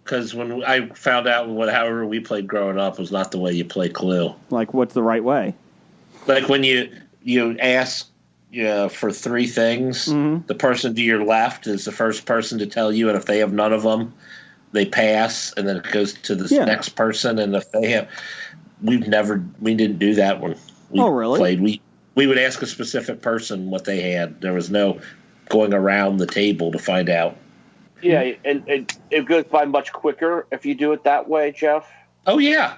Because when I found out however we played growing up was not the way you play Clue.
Like, what's the right way?
Like when you ask for 3 things, the person to your left is the first person to tell you, and if they have none of them, they pass, and then it goes to the next person. And if they have, we didn't do that when we
really?
played. We would ask a specific person what they had. There was no going around the table to find out.
Yeah, and it goes by much quicker if you do it that way, Jeff.
Oh yeah,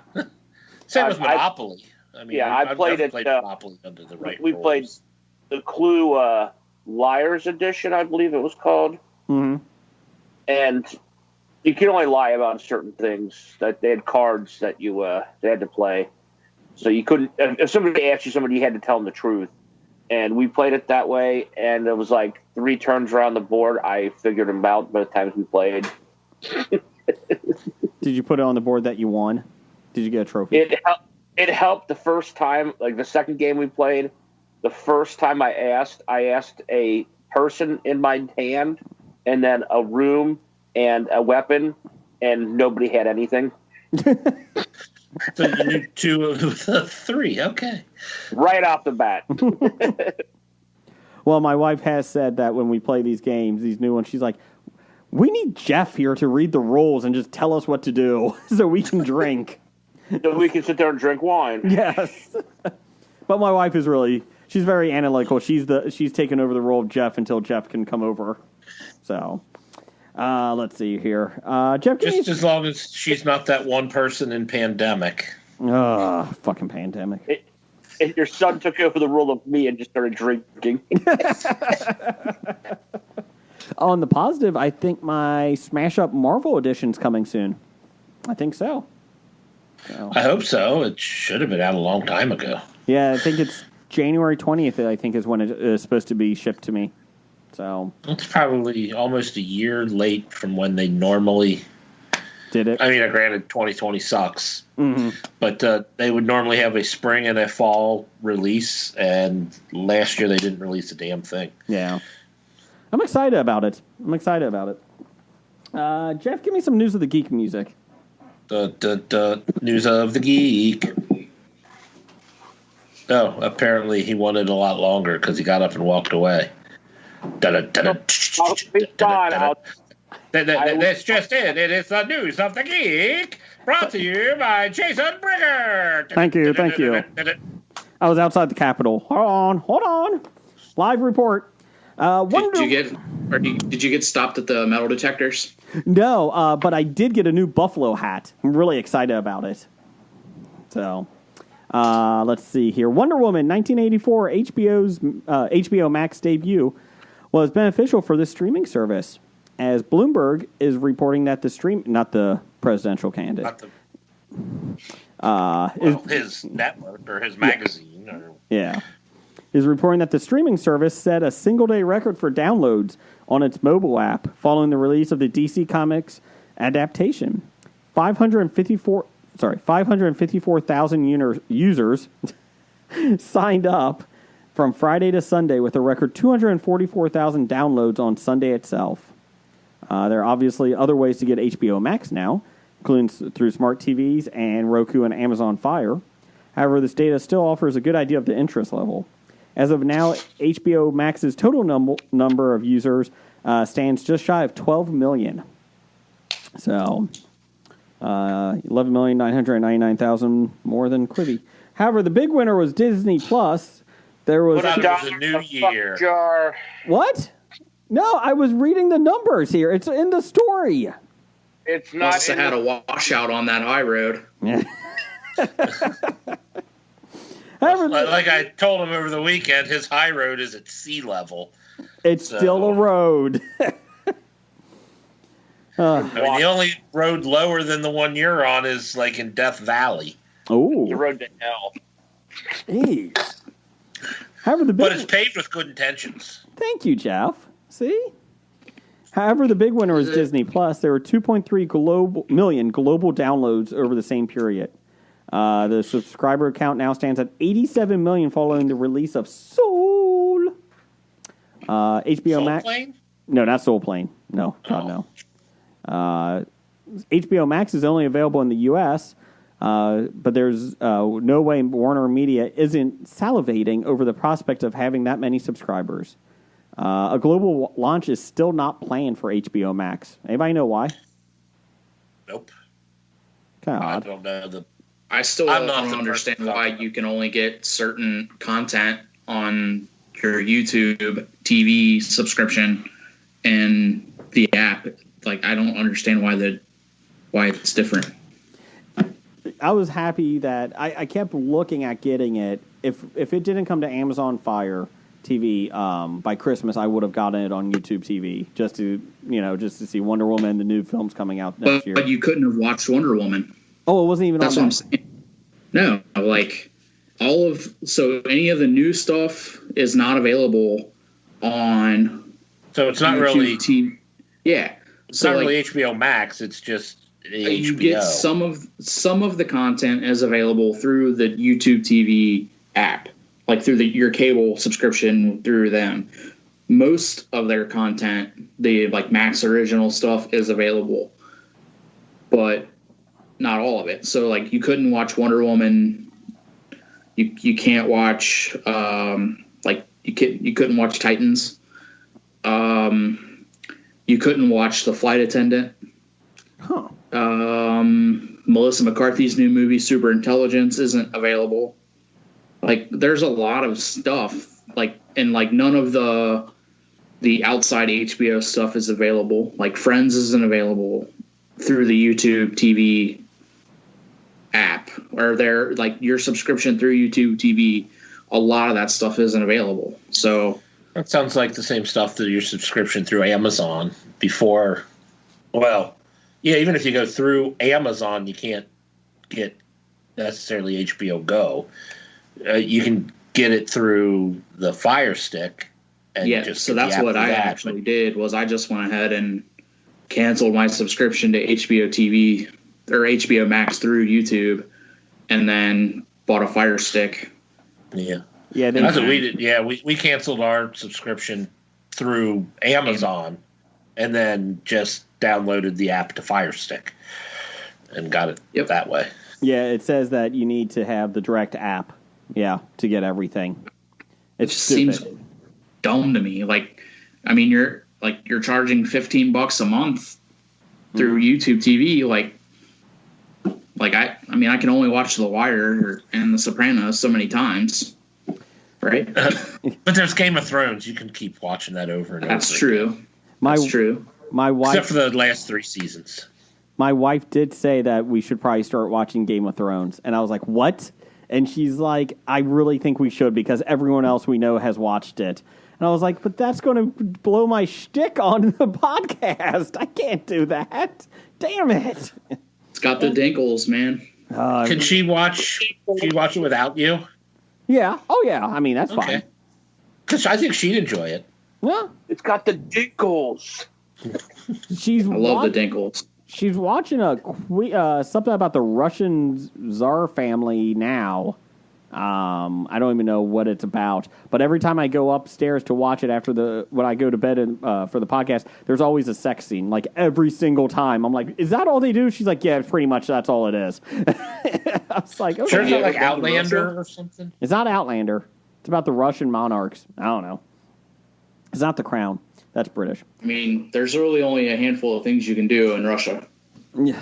same with Monopoly. I mean,
I played
never
it.
played Monopoly under the right.
We
rules.
played the Clue Liars Edition, I believe it was called.
Mm-hmm.
And you can only lie about certain things. That they had cards that they had to play, so you couldn't. If somebody asked you something, you had to tell them the truth. And we played it that way, and it was like 3 turns around the board. I figured them out by the times we played.
Did you put it on the board that you won? Did you get a trophy?
It helped the first time, like the second game we played. The first time I asked a person in my hand, and then a room and a weapon, and nobody had anything.
So you knew 2 of the 3. Okay.
Right off the bat.
Well, my wife has said that when we play these games, these new ones, she's like, we need Jeff here to read the rules and just tell us what to do so we can drink.
So we can sit there and drink wine.
Yes. But my wife is she's very analytical. She's taken over the role of Jeff until Jeff can come over. So, let's see here. Jeff,
just as long as she's not that one person in Pandemic.
Fucking Pandemic.
And your son took over the role of me and just started drinking.
On the positive, I think my Smash Up Marvel edition's coming soon. I think so.
I hope so. It should have been out a long time ago.
Yeah, I think it's January 20th, I think, is when it is supposed to be shipped to me. So
it's probably almost a year late from when they normally
did it.
I mean, granted, 2020 sucks,
Mm-hmm.
but they would normally have a spring and a fall release, and last year they didn't release a damn thing.
Yeah. I'm excited about it. Jeff, give me some news of the geek music.
The news of the geek. Oh, apparently he wanted a lot longer because he got up and walked away. That's just it. It is the news of the geek, brought to you by Jason Brigger.
Thank you. I was outside the Capitol. Hold on. Live report.
Did you get stopped at the metal detectors?
No, but I did get a new Buffalo hat. I'm really excited about it. So, let's see here. Wonder Woman 1984, HBO's HBO Max debut, was beneficial for this streaming service, as Bloomberg is reporting that not the presidential candidate.
His network or his magazine.
Yeah. Is reporting that the streaming service set a single-day record for downloads on its mobile app following the release of the DC Comics adaptation. 554,000 users signed up from Friday to Sunday with a record 244,000 downloads on Sunday itself. There are obviously other ways to get HBO Max now, including through smart TVs and Roku and Amazon Fire. However, this data still offers a good idea of the interest level. As of now, HBO Max's total number of users stands just shy of 12 million. So, 11,999,000 more than Quibi. However, the big winner was Disney Plus. There was
a new year.
Jar.
What? No, I was reading the numbers here. It's in the story.
It's not.
Must have had a washout on that high road.
Yeah.
Like I told him over the weekend, his high road is at sea level.
It's still a road.
I mean, the only road lower than the one you're on is like in Death Valley.
Oh,
The road to hell.
Jeez. However, the big
But it's paved with good intentions.
Thank you, Jeff. See? However, the big winner is Disney Plus. There were 2.3 million global downloads over the same period. The subscriber count now stands at 87 million following the release of Soul. HBO
Soul
Max.
Plane?
No, not Soul Plane. No, God, no. HBO Max is only available in the U.S., but there's no way Warner Media isn't salivating over the prospect of having that many subscribers. A global launch is still not planned for HBO Max. Anybody know why?
Nope.
Kind of
I
odd.
don't know.
I still
I'm not
don't
the
understand
person to
why
talk
you can only get certain content on your YouTube TV subscription and the app. Like, I don't understand why it's different.
I was happy that I kept looking at getting it. If it didn't come to Amazon Fire TV by Christmas, I would have gotten it on YouTube TV just to see Wonder Woman, the new films coming out next year.
But you couldn't have watched Wonder Woman.
Oh, it wasn't even
That's
on
what I'm saying. No, like any of the new stuff is not available on
So it's not
YouTube
really
TV. Yeah,
it's not really HBO Max. It's just
you
HBO.
get some of the content is available through the YouTube TV app, like through your cable subscription through them. Most of their content, the like Max original stuff, is available, but not all of it. So like you couldn't watch Wonder Woman. You can't watch you couldn't watch Titans. You couldn't watch The Flight Attendant.
Huh.
Melissa McCarthy's new movie Superintelligence isn't available. Like there's a lot of stuff and none of the outside HBO stuff is available. Like Friends isn't available through the YouTube TV app, or their like your subscription through YouTube TV. A lot of that stuff isn't available. So
That sounds like the same stuff that your subscription through Amazon before. Well, yeah, even if you go through Amazon, you can't get necessarily HBO Go. You can get it through the Fire Stick. And just
so
get the
that's
app
what
for
I
that,
actually did. Was I just went ahead and canceled my subscription to HBO TV or HBO Max through YouTube, and then bought a Fire Stick.
Yeah.
Yeah,
That's what we did. Yeah, we canceled our subscription through Amazon and then just downloaded the app to Fire Stick and got it that way.
Yeah, it says that you need to have the direct app, to get everything.
It
It's
just
stupid.
seems dumb to me. Like, I mean, you're charging $15 a month through YouTube TV. I can only watch The Wire and The Sopranos so many times, right?
But there's Game of Thrones. You can keep watching that over and
That's
over.
true. That's true.
My wife,
Except for the last 3 seasons.
my wife did say that we should probably start watching Game of Thrones, and I was like, "What?" And she's like, "I really think we should because everyone else we know has watched it." And I was like, "But that's going to blow my shtick on the podcast. I can't do that. Damn it!"
It's got the dinkles, man.
Can she watch it without you?
Yeah. Oh, yeah. I mean, that's fine.
Because I think she'd enjoy it.
Yeah.
It's got the dinkles.
She's
I love the dinkles.
She's watching something about the Russian Tsar family now. I don't even know what it's about, but every time I go upstairs to watch it when I go to bed for the podcast, there's always a sex scene. Like every single time, I'm like, "Is that all they do?" She's like, "Yeah, pretty much. That's all it is." I was like, "Okay."
Sure, it's not like
Yeah,
Outlander or something.
It's not Outlander. It's about the Russian monarchs. I don't know. It's not The Crown. That's British.
I mean, there's really only a handful of things you can do in Russia.
Yeah,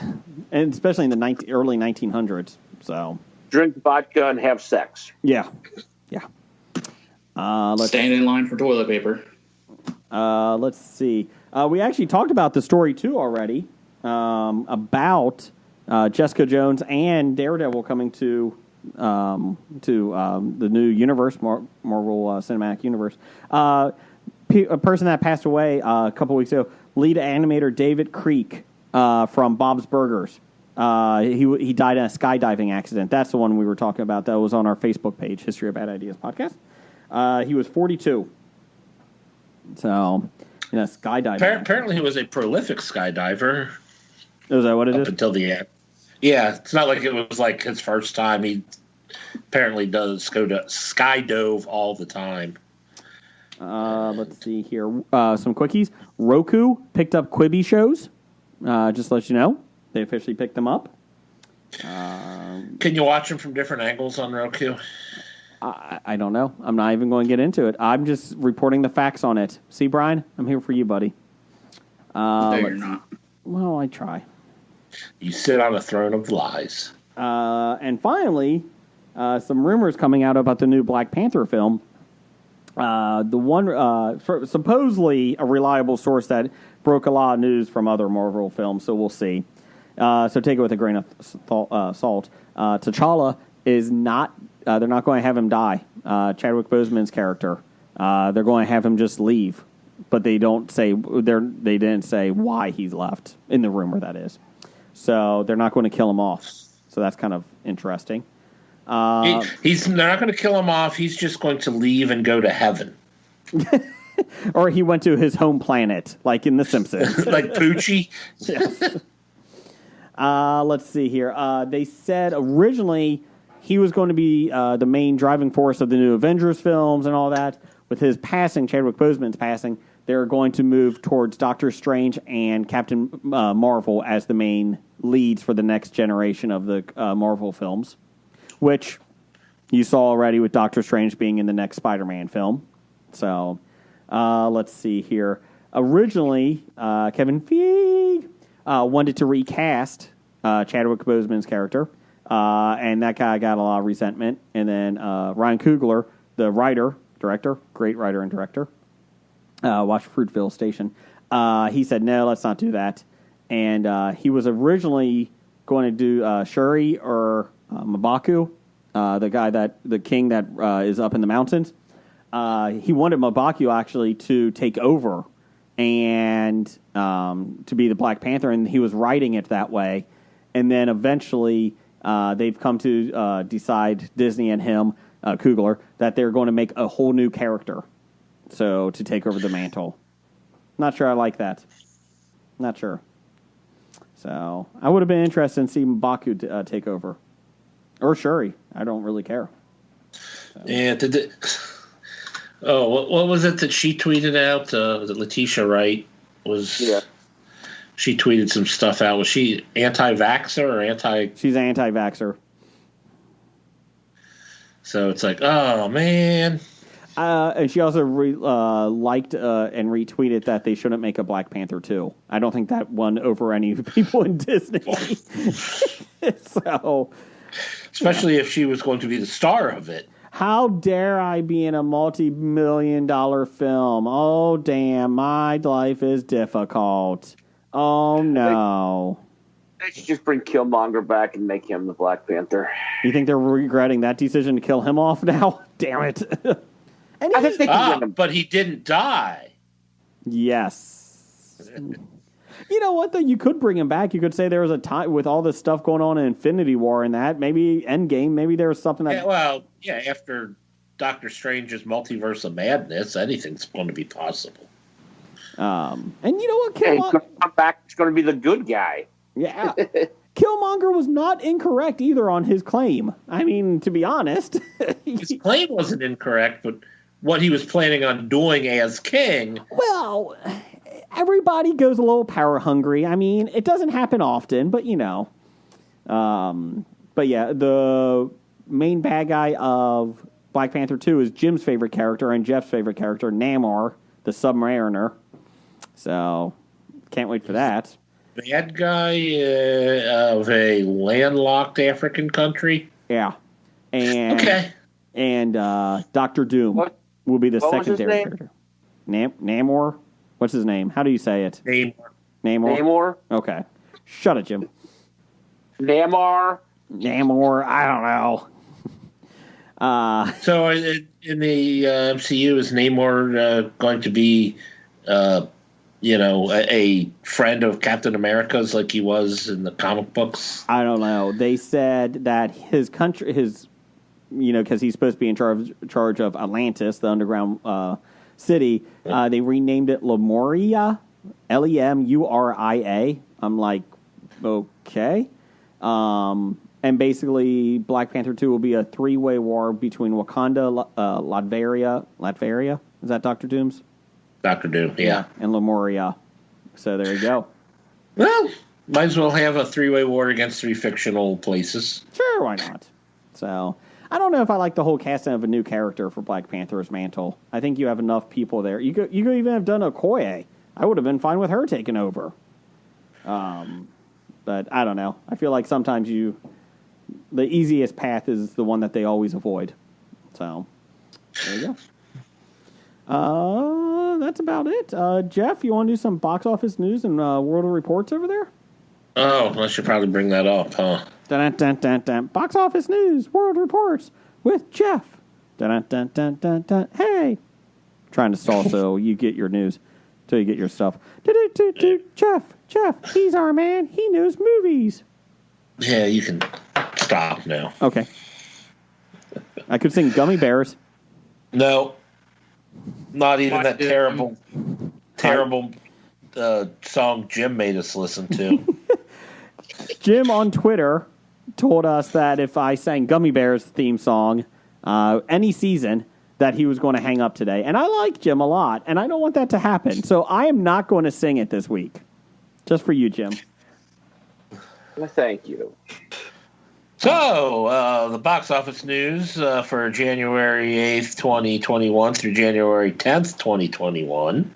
and especially in the early 1900s. So.
Drink vodka and have sex.
Yeah. Let's
Stand in line for toilet paper.
let's see. We actually talked about the story too already about Jessica Jones and Daredevil coming to the new universe, Marvel Cinematic Universe. A person that passed away a couple weeks ago, lead animator David Creek from Bob's Burgers. He died in a skydiving accident. That's the one we were talking about. That was on our Facebook page, History of Bad Ideas podcast. He was 42. So, skydiving.
Apparently, he was a prolific skydiver.
Is that what it is?
Up until the end. Yeah, it's not like it was like his first time. He apparently does go to skydove all the time.
Let's see here. Some quickies. Roku picked up Quibi shows. Just to let you know. They officially picked them up.
Can you watch them from different angles on Roku?
I don't know. I'm not even going to get into it. I'm just reporting the facts on it. See, Brian? I'm here for you, buddy.
No, you're not.
Well, I try.
You sit on a throne of lies.
And finally, some rumors coming out about the new Black Panther film. The one supposedly a reliable source that broke a lot of news from other Marvel films, so we'll see. So take it with a grain of salt. T'Challa is not. They're not going to have him die. Chadwick Boseman's character. They're going to have him just leave, but they don't say. They didn't say why he's left in the rumor. That is. So they're not going to kill him off. So that's kind of interesting.
They're not going to kill him off. He's just going to leave and go to heaven.
Or he went to his home planet, like in The Simpsons.
Like Poochie.
Yes. Let's see here. They said originally he was going to be the main driving force of the new Avengers films and all that. With his passing, Chadwick Boseman's passing, they're going to move towards Doctor Strange and Captain Marvel as the main leads for the next generation of the Marvel films, which you saw already with Doctor Strange being in the next Spider-Man film. So, let's see here. Originally, Kevin Feige wanted to recast Chadwick Boseman's character, and that guy got a lot of resentment. And then Ryan Coogler, the great writer and director, watch Fruitville Station, he said, no, let's not do that. And he was originally going to do Shuri or M'Baku, the king that is up in the mountains. He wanted M'Baku actually to take over and to be the Black Panther, and he was writing it that way. And then eventually they've come to decide, Disney and him, Coogler, that they're going to make a whole new character, so to take over the mantle. Not sure I like that. Not sure. So I would have been interested in seeing M'Baku take over. Or Shuri. I don't really care. So.
Yeah, what was it that she tweeted out? Was it Letitia Wright? She tweeted some stuff out. Was she anti-vaxxer or anti?
She's anti-vaxxer.
So it's like, oh man.
And she also liked and retweeted that they shouldn't make a Black Panther 2. I don't think that won over any people in Disney. So,
especially if she was going to be the star of it.
How dare I be in a multi-million-dollar film? Oh, damn, my life is difficult. Oh, no.
They should just bring Killmonger back and make him the Black Panther.
You think they're regretting that decision to kill him off now? Damn it.
I think they can win him.
But he didn't die.
Yes. You know what, though? You could bring him back. You could say there was a time with all this stuff going on in Infinity War and that. Maybe Endgame. Maybe there was something that...
After Doctor Strange's Multiverse of Madness, anything's going to be possible.
And you know what?
He's going to come back. He's going to be the good guy.
Yeah. Killmonger was not incorrect either on his claim. I mean, to be honest.
His claim wasn't incorrect, but what he was planning on doing as king...
Well... Everybody goes a little power hungry. I mean, it doesn't happen often, but you know. But yeah, the main bad guy of Black Panther 2 is Jim's favorite character and Jeff's favorite character, Namor, the Submariner. So, can't wait for that.
Bad guy of a landlocked African country?
Yeah. And Doctor Doom will be the secondary character. Namor? What's his name? How do you say it?
Namor?
Okay. Shut it, Jim.
Namor?
I don't know.
So in the MCU, is Namor going to be a friend of Captain America's like he was in the comic books?
I don't know. They said that his country, because he's supposed to be in charge of Atlantis, the underground city. They renamed it Lemuria, Lemuria. I'm like, okay. And basically, Black Panther 2 will be a three-way war between Wakanda, Latveria. Is that Dr. Doom's?
Dr. Doom, yeah.
And Lemuria. So there you go.
Well, might as well have a three-way war against three fictional places.
Sure, why not? So, I don't know if I like the whole casting of a new character for Black Panther's mantle. I think you have enough people there. You could even have done Okoye. I would have been fine with her taking over. But I don't know. I feel like sometimes the easiest path is the one that they always avoid. So, there you go. That's about it. Jeff, you want to do some box office news and World of Reports over there?
Oh, I should probably bring that up, huh?
Dun, dun, dun, dun. Box office news, World Reports with Jeff. Dun, dun, dun, dun, dun. Hey. Trying to stall so you get your news, till you get your stuff. Jeff, he's our man. He knows movies.
Yeah, you can stop now.
Okay. I could sing Gummy Bears.
No. Not even that terrible song Jim made us listen to.
Jim on Twitter told us that if I sang Gummy Bears theme song any season, that he was going to hang up today. And I like Jim a lot, and I don't want that to happen. So I am not going to sing it this week. Just for you, Jim.
Well, thank you.
So, the box office news for January 8th, 2021 through January 10th, 2021.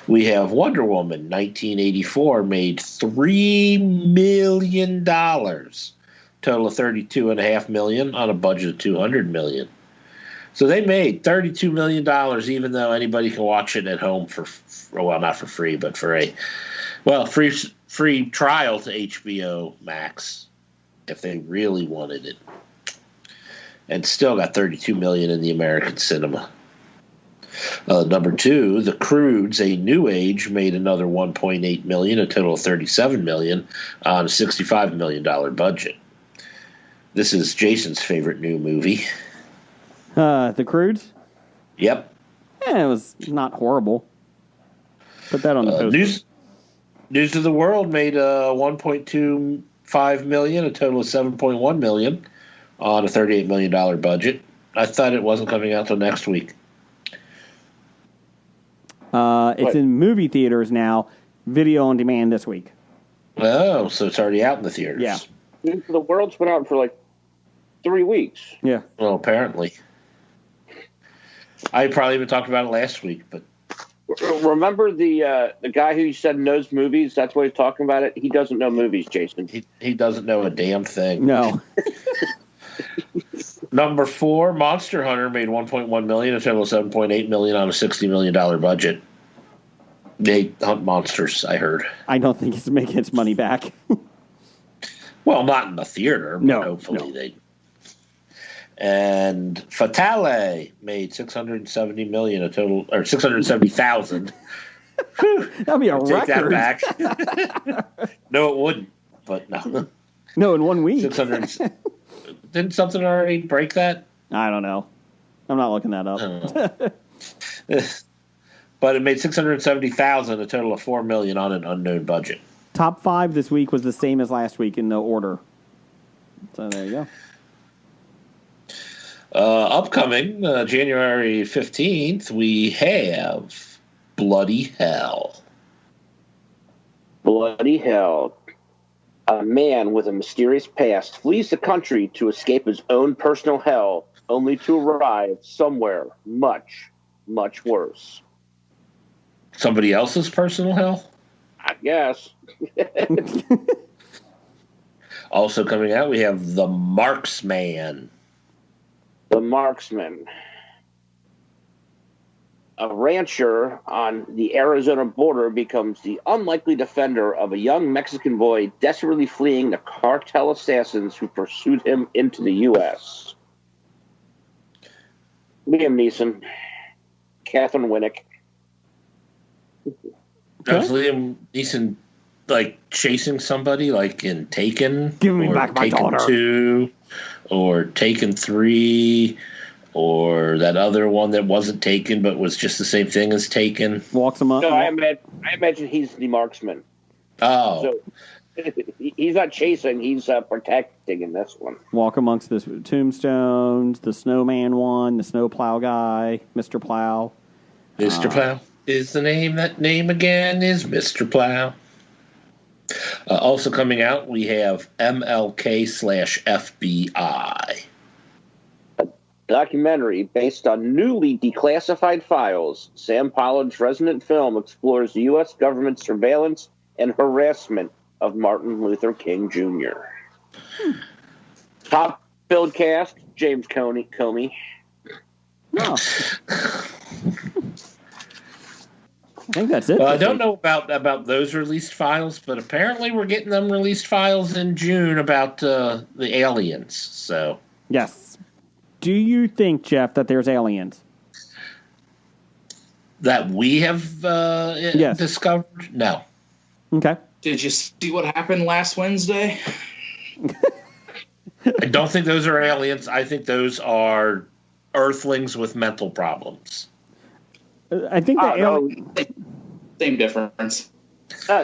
We have Wonder Woman 1984 made $3 million. Total of $32.5 million on a budget of $200 million. So they made $32 million, even though anybody can watch it at home not for free, but for free trial to HBO Max if they really wanted it. And still got $32 million in the American cinema. Number 2, The Croods, A New Age, made another $1.8 million, a total of $37 million on a $65 million budget. This is Jason's favorite new movie.
The Croods?
Yep.
It was not horrible. Put that on the poster.
News of the World made $1.25 million, a total of $7.1 million on a $38 million budget. I thought it wasn't coming out till next week.
It's in movie theaters now, video on demand this week.
Oh, so it's already out in the theaters.
Yeah.
The World's been out for like 3 weeks.
Yeah.
Well, apparently. I probably even talked about it last week, but
remember the guy who you said knows movies? That's why he's talking about it. He doesn't know movies, Jason.
He doesn't know a damn thing.
No.
Number 4, Monster Hunter made $1.1 million, a total of $7.8 million on a $60 million budget. They hunt monsters, I heard.
I don't think it's making its money back.
Well, not in the theater, but hopefully they. And Fatale made $670 million, a total, or $670,000.
That'd be a record.
Take that back. No, it wouldn't. But no.
No, in 1 week.
600. Didn't something already break that?
I don't know. I'm not looking that up.
But it made $670,000, a total of $4 million on an unknown budget.
Top 5 this week was the same as last week in no order. So there you go.
Upcoming January 15th, we have Bloody Hell.
Bloody Hell. A man with a mysterious past flees the country to escape his own personal hell, only to arrive somewhere much, much worse.
Somebody else's personal hell?
I guess.
Also coming out, we have The Marksman.
The Marksman. A rancher on the Arizona border becomes the unlikely defender of a young Mexican boy desperately fleeing the cartel assassins who pursued him into the U.S. Liam Neeson, Catherine Winnick.
Was Liam Neeson like chasing somebody, like in Taken?
Give me
or
back my
Taken
daughter.
2, or Taken 3, or that other one that wasn't Taken but was just the same thing as Taken?
Walks him up.
No, I imagine he's the marksman.
Oh,
So he's not chasing; he's protecting in this one.
Walk amongst the tombstones, the snowman one, the snowplow guy, Mr. Plow.
Mr. Plow is the name. That name again is Mr. Plow. Also coming out, we have MLK/FBI.
Documentary based on newly declassified files. Sam Pollard's resonant film explores the U.S. government surveillance and harassment of Martin Luther King Jr. Top billed cast: James Comey.
Oh. I think that's it.
Well, I don't know about those released files, but apparently we're getting them released files in June about the aliens. So
Yes. Do you think, Jeff, that there's aliens?
that we have
Yes.
discovered, no.
Okay.
Did you see what happened last Wednesday?
I don't think those are aliens. I think those are Earthlings with mental problems.
I think the
No,
Same difference.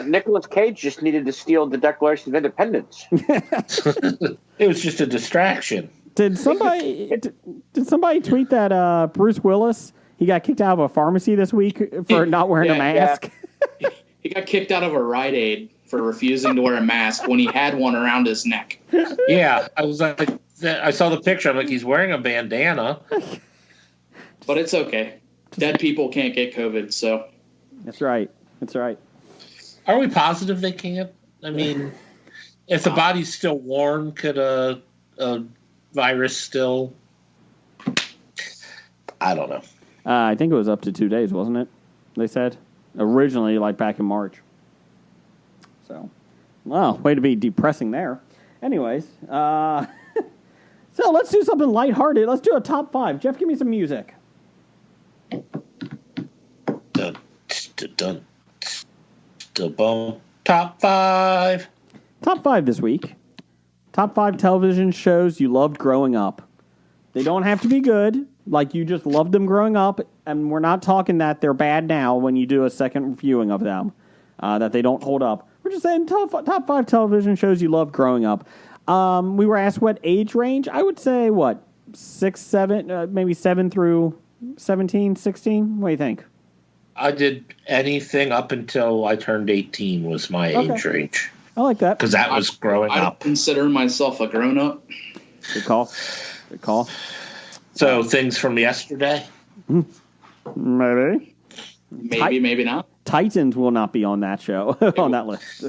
Nicolas Cage just needed to steal the Declaration of Independence.
It was just a distraction.
Did somebody tweet that Bruce Willis, he got kicked out of a pharmacy this week for not wearing a mask?
He got kicked out of a Rite Aid for refusing to wear a mask when he had one around his neck.
Yeah, I was like, I saw the picture. I'm like, he's wearing a bandana.
But it's okay. Dead people can't get COVID, so.
That's right. That's right.
Are we positive they can't? I mean, if the body's still warm, could a virus still? I don't know.
I think it was up to 2 days, wasn't it? They said originally, like back in March. So, wow, way to be depressing there. Anyways, so let's do something lighthearted. Let's do a top 5. Jeff, give me some music.
Dun, dun, dun, dun, top 5.
Top 5 this week. Top 5 television shows you loved growing up. They don't have to be good. Like you just loved them growing up, and we're not talking that they're bad now when you do a second viewing of them, that they don't hold up. We're just saying top 5 television shows you loved growing up. We were asked what age range. I would say, 6, 7, maybe 7 through 17, 16? What do you think?
I did anything up until I turned 18 was my age range.
I like that.
Because that was growing
I don't
up.
consider myself a grown-up.
Good call. Good call.
So things from yesterday?
Maybe.
Maybe not.
Titans will not be on that show, on that list.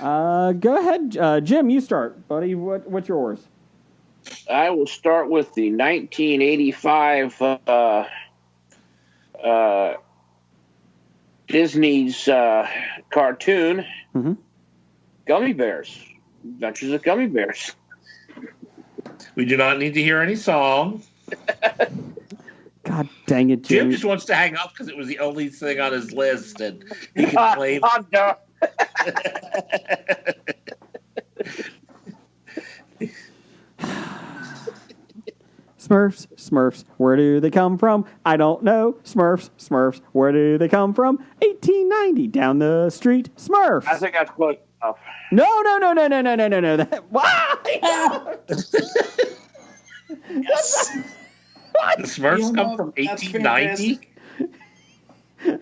Go ahead, Jim, you start, buddy. What's yours?
I will start with the 1985 Disney's cartoon, Gummy Bears, Adventures of Gummy Bears.
We do not need to hear any song.
God dang it, Jim.
Jim just wants to hang up because it was the only thing on his list, and he complained.
Oh, no.
Smurfs, where do they come from? I don't know. Smurfs, where do they come from? 1890, down the street. Smurfs.
I think that's close enough.
No. Why?
Yes.
The Smurfs come from 1890?
Jim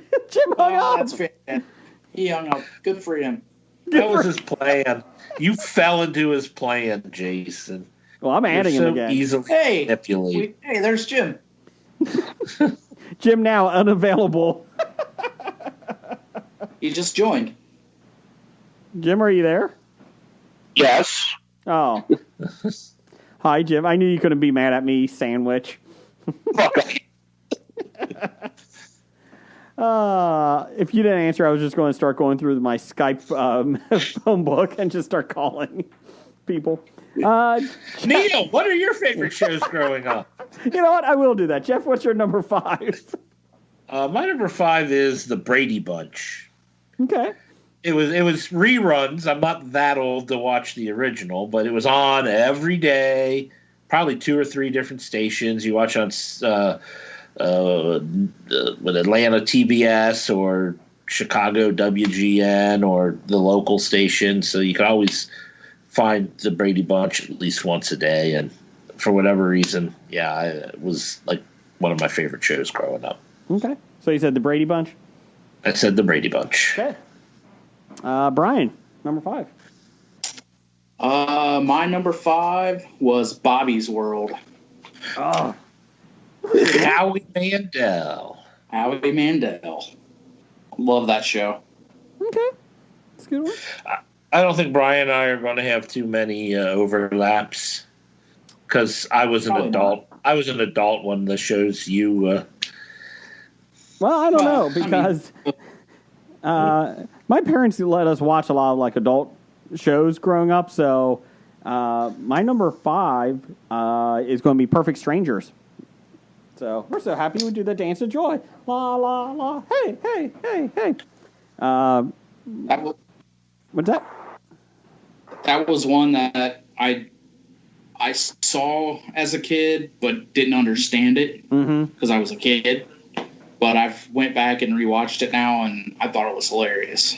hung up.
That's fantastic. He hung up. Good for him.
That was his plan. You fell into his plan, Jason.
Well, I'm adding
You're
him
so
again.
easily
Hey,
manipulated.
hey, there's Jim.
Jim now unavailable.
He just joined.
Jim, are you there?
Yes.
Oh. Hi, Jim. I knew you couldn't be mad at me, sandwich. If you didn't answer, I was just going to start going through my Skype phone book and just start calling people.
Neil, what are your favorite shows growing up?
You know what? I will do that. Jeff, what's your number 5?
My number 5 is the Brady Bunch.
Okay.
It was reruns. I'm not that old to watch the original, but it was on every day, probably 2 or 3 different stations. You watch on with Atlanta TBS or Chicago WGN or the local station, so you could always find the Brady Bunch at least once a day. And for whatever reason, it was like one of my favorite shows growing up.
Okay. So you said the Brady Bunch?
I said the Brady Bunch.
Okay. Brian, number 5.
My number 5 was Bobby's World.
Oh.
Howie Mandel.
Howie Mandel. Love that show.
Okay. That's a good one.
I don't think Brian and I are going to have too many overlaps because I was an
Probably
adult.
not.
I was an adult when the shows you.
Well, I don't know because my parents let us watch a lot of like adult shows growing up. So my number 5 is going to be Perfect Strangers. So we're so happy we do the dance of joy. La la la. Hey hey hey hey.
That was,
What's that?
that was one that I saw as a kid, but didn't understand it because I was a kid. But I've went back and rewatched it now, and I thought it was hilarious.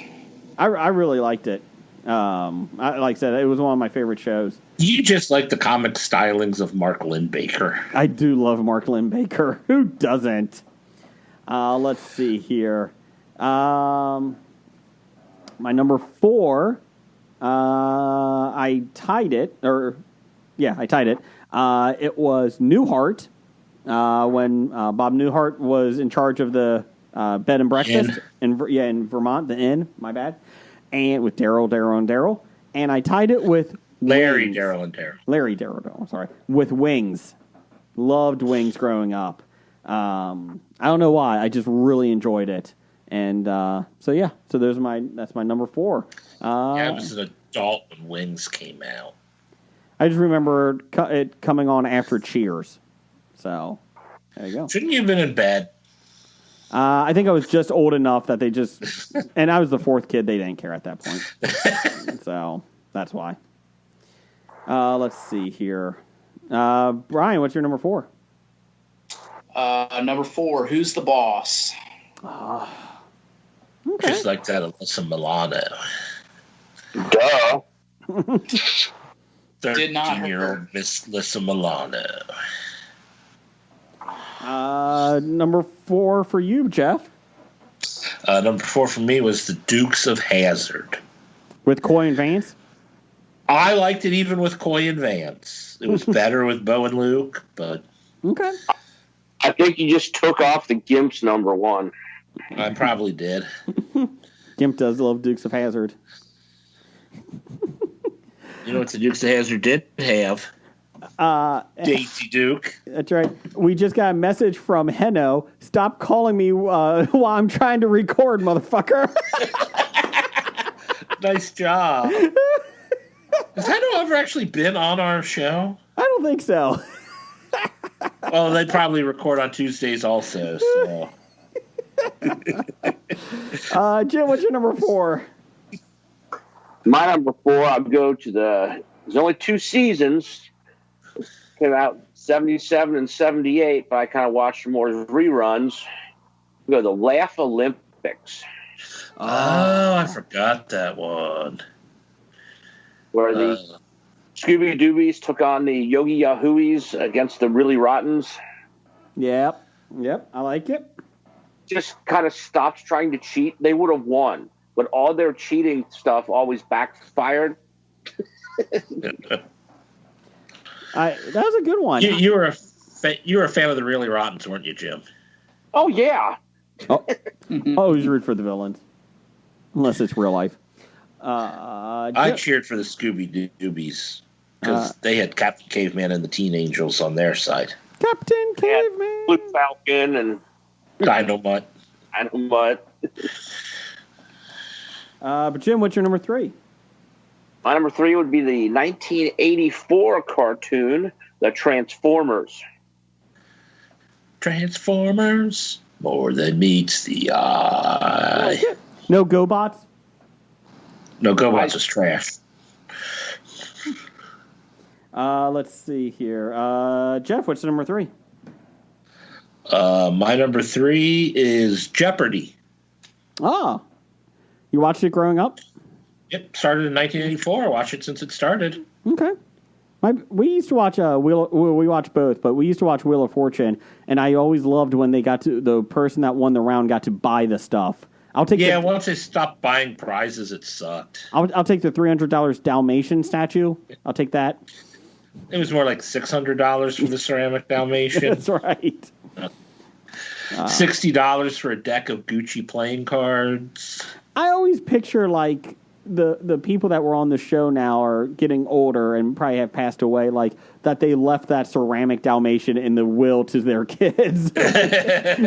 I really liked it. Like I said, it was one of my favorite shows.
You just like the comic stylings of Mark Lindbaker.
I do love Mark Lindbaker. Who doesn't? Let's see here. My number 4, I tied it. I tied it. It was Newhart when Bob Newhart was in charge of the bed and breakfast in Vermont, the Inn. My bad. And with Daryl. And I tied it with
Larry,
Wings.
Daryl, and Daryl.
Sorry. With Wings. Loved Wings growing up. I don't know why. I just really enjoyed it. And so that's my number 4.
I was an adult when Wings came out.
I just remember it coming on after Cheers. So there you go.
Shouldn't you have been in bed?
I think I was just old enough that they just, and I was the 4th kid. They didn't care at that point. So that's why. Let's see here. Brian, what's your number 4?
Number 4, Who's the Boss?
Okay.
Just like that, Alyssa Milano.
Duh.
Did not
13-year-old Miss Alyssa Milano.
Number 4 for you, Jeff.
Number 4 for me was the Dukes of Hazzard.
With Coy and Vance?
I liked it even with Coy and Vance. It was better with Bo and Luke, but
Okay.
I think you just took off the Gimp's number 1.
I probably did.
Gimp does love Dukes of Hazzard.
You know what the Dukes of Hazzard did have? Daisy Duke.
That's right. We just got a message from Heno. Stop calling me while I'm trying to record, motherfucker.
Nice job. Has Heno ever actually been on our show?
I don't think so.
Well, they probably record on Tuesdays also. So.
Jim, what's your number 4?
My number 4, I'll go to there's only 2 seasons. Came out 77 and 78, but I kind of watched more reruns. We go the Laugh Olympics.
Oh, I forgot that one.
Where the Scooby Doobies took on the Yogi Yahooies against the Really Rottens.
Yep, I like it.
Just kind of stopped trying to cheat. They would have won, but all their cheating stuff always backfired.
That was a good one.
You were a fan of the Really Rottens, weren't you, Jim?
Oh, yeah.
Always root for the villains, unless it's real life.
I cheered for the Scooby Doobies because they had Captain Caveman and the Teen Angels on their side.
Captain Caveman.
Blue Falcon and
Dynamite.
But Jim, what's your number 3?
My number 3 would be the 1984 cartoon, The Transformers.
Transformers. More than meets the eye.
No GoBots?
No, GoBots is trash.
Let's see here. Jeff, what's number 3?
My number 3 is Jeopardy.
Oh. You watched it growing up?
Yep, started in 1984. I watched it since it started.
Okay. We used to watch we watched both, but we used to watch Wheel of Fortune, and I always loved when they got to the person that won the round got to buy the stuff. Once
they stopped buying prizes, it sucked.
I'll take the $300 Dalmatian statue. I'll take that.
It was more like $600 for the ceramic Dalmatian.
That's right.
$60 for a deck of Gucci playing cards.
I always picture like the people that were on the show now are getting older and probably have passed away, like that they left that ceramic Dalmatian in the will to their kids.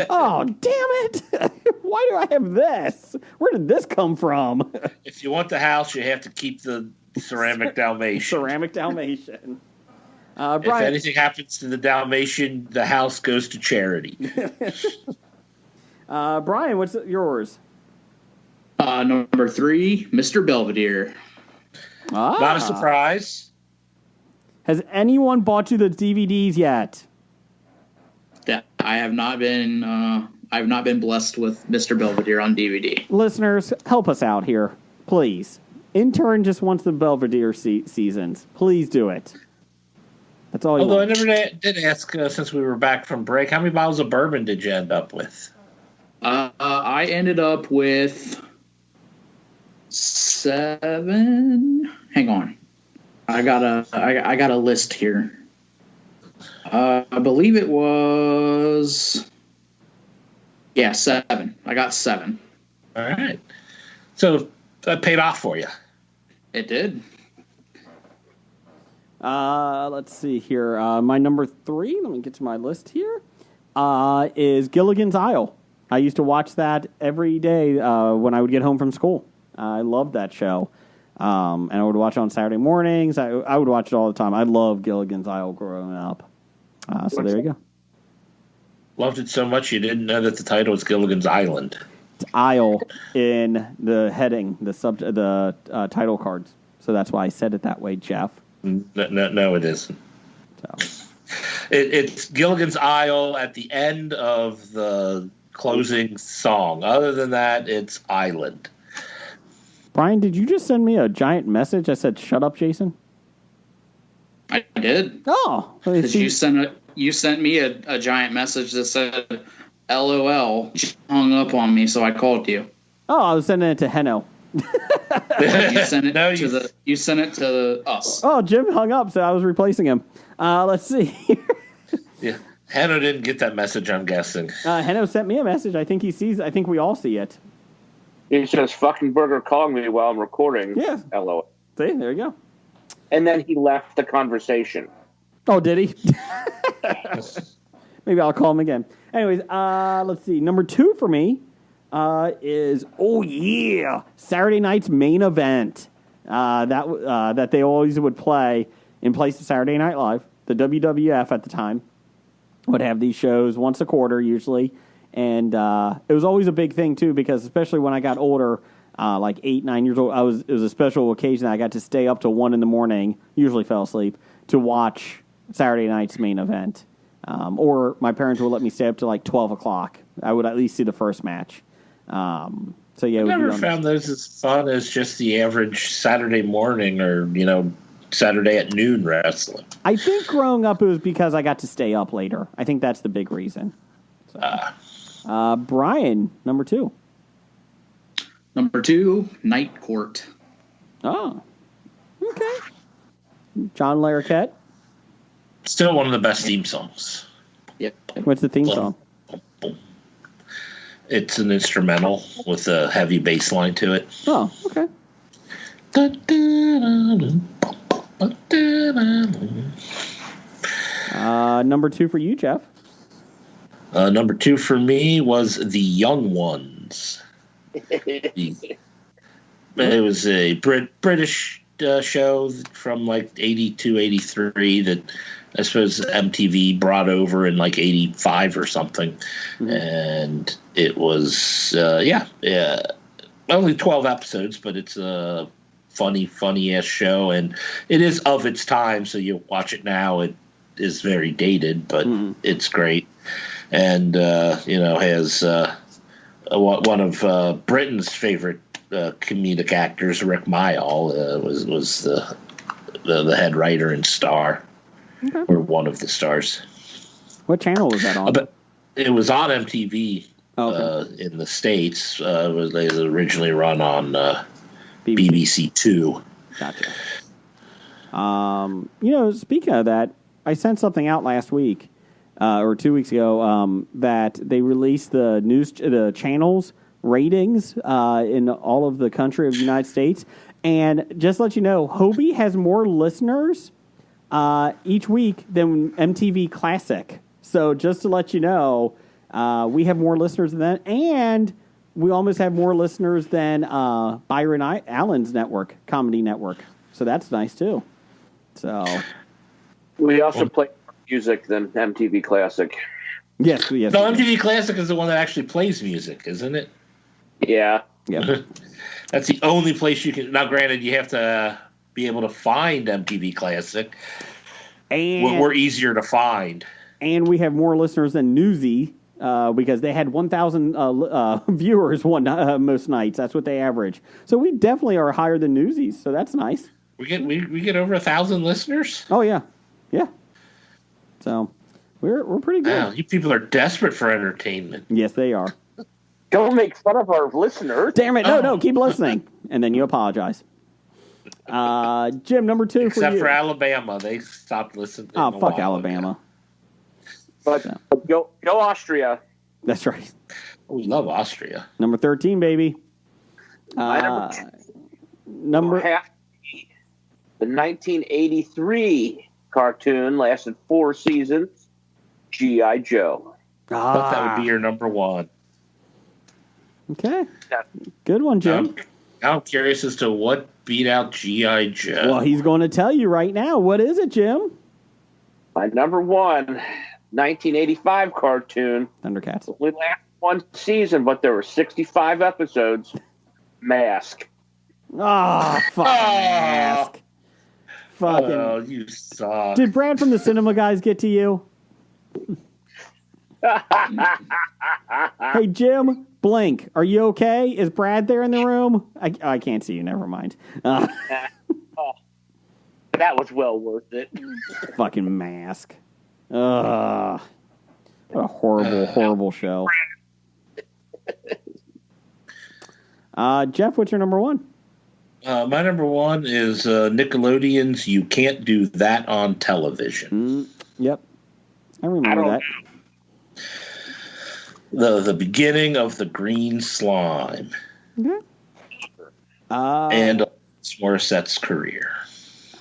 Oh, damn it. Why do I have this? Where did this come from?
If you want the house, you have to keep the ceramic Dalmatian.
Ceramic Dalmatian.
If
Brian,
anything happens to the Dalmatian, the house goes to charity.
Brian, what's yours?
Number 3, Mr. Belvedere.
Not a surprise.
Has anyone bought you the DVDs yet?
That I have not been. I've not been blessed with Mr. Belvedere on DVD.
Listeners, help us out here, please. Intern just wants the Belvedere seasons. Please do it. That's all.
Although I never did ask, since we were back from break, how many bottles of bourbon did you end up with?
I ended up with 7. Hang on, I got a list here. I believe it was 7. I got 7.
All right, so that paid off for you.
It did.
Let's see here. My number 3, let me get to my list here, is Gilligan's Isle. I used to watch that every day when I would get home from school. I loved that show. And I would watch it on Saturday mornings. I would watch it all the time. I loved Gilligan's Isle growing up. So there you go.
Loved it so much you didn't know that the title was Gilligan's Island.
It's Isle in the heading, the title cards. So that's why I said it that way, Jeff.
No, it isn't.
So.
It's Gilligan's Isle at the end of the closing song. Other than that, it's Island.
Brian, did you just send me a giant message that said, "Shut up, Jason"?
I did.
Oh.
Because you sent me a giant message that said, "LOL." You hung up on me, so I called you.
Oh, I was sending it to Heno.
You sent it to us.
Oh, Jim hung up, so I was replacing him. Let's see.
Yeah, Heno didn't get that message, I'm guessing.
Heno sent me a message. I think he sees. I think we all see it.
He says, "Fucking burger calling me while I'm recording."
Yeah.
LOL.
See, there you go.
And then he left the conversation.
Oh, did he? Maybe I'll call him again. Anyways, let's see. Number 2 for me is Saturday night's main event that they always would play in place of Saturday Night Live. The WWF at the time would have these shows once a quarter usually, and it was always a big thing too because especially when I got older, like 8, 9 years old, it was a special occasion. I got to stay up till 1 a.m. Usually fell asleep to watch Saturday night's main event. Or my parents would let me stay up to like 12 o'clock. I would at least see the first match. So yeah,
I never found those as fun as just the average Saturday morning or, Saturday at noon wrestling.
I think growing up it was because I got to stay up later. I think that's the big reason. So, Brian, number 2.
Number 2, Night Court.
Oh, okay. John Larroquette.
Still one of the best theme songs.
Yep.
What's the theme song?
It's an instrumental with a heavy bass line to it.
Oh, okay. Number 2 for you, Jeff.
Number 2 for me was The Young Ones. It was a British show from like 82, 83 that I suppose MTV brought over in like 85 or something. And it was, only 12 episodes, but it's a funny ass show. And it is of its time. So you watch it now, it is very dated, but it's great. And, has one of Britain's favorite comedic actors, Rick Mayall, was the head writer and star, or one of the stars.
What channel was that on?
But it was on MTV in the States. It was originally run on BBC Two.
Gotcha. Speaking of that, I sent something out last week or 2 weeks ago that they released the channels ratings in all of the country of the United States. And just to let you know, Hobie has more listeners each week than MTV Classic. So just to let you know, we have more listeners than that. And we almost have more listeners than Byron Allen's network, Comedy Network. So that's nice, too. So
We also play more music than MTV Classic.
Yes.
No, MTV Classic is the one that actually plays music, isn't it?
Yeah.
Yeah.
That's the only place you can. Now, granted, you have to be able to find MTV Classic.
And
We're easier to find.
And we have more listeners than Newsy because they had 1,000 viewers most nights. That's what they average. So we definitely are higher than Newsies. So that's nice.
We get over 1,000 listeners.
Oh yeah. So we're pretty good.
Wow, you people are desperate for entertainment.
Yes, they are.
Don't make fun of our listeners.
Damn it! No, keep listening, and then you apologize. Jim, number 2
Except
for you.
for Alabama, they stopped listening.
Oh,
a
fuck
while
Alabama.
ago.
But go Austria.
That's right.
We love Austria.
Number 13, baby.
My
number
the 1983 cartoon lasted 4 seasons. G.I. Joe.
I thought that would be your number 1.
Okay. Good one, Jim.
I'm curious as to what beat out G.I. Joe.
Well, he's going to tell you right now. What is it, Jim?
My number 1, 1985 cartoon.
Thundercats.
Only lasted 1 season, but there were 65 episodes. Mask.
Fucking Mask. Fucking.
Oh, you suck.
Did Brad from the Cinema Guys get to you? Hey, Jim, blink. Are you okay? Is Brad there in the room? I can't see you. Never mind.
That was well worth it.
Fucking Mask. What a horrible show. Jeff, what's your number 1?
My number 1 is Nickelodeon's You Can't Do That on Television.
Yep. I remember that.
The beginning of the Green Slime.
Okay.
And Morissette's career.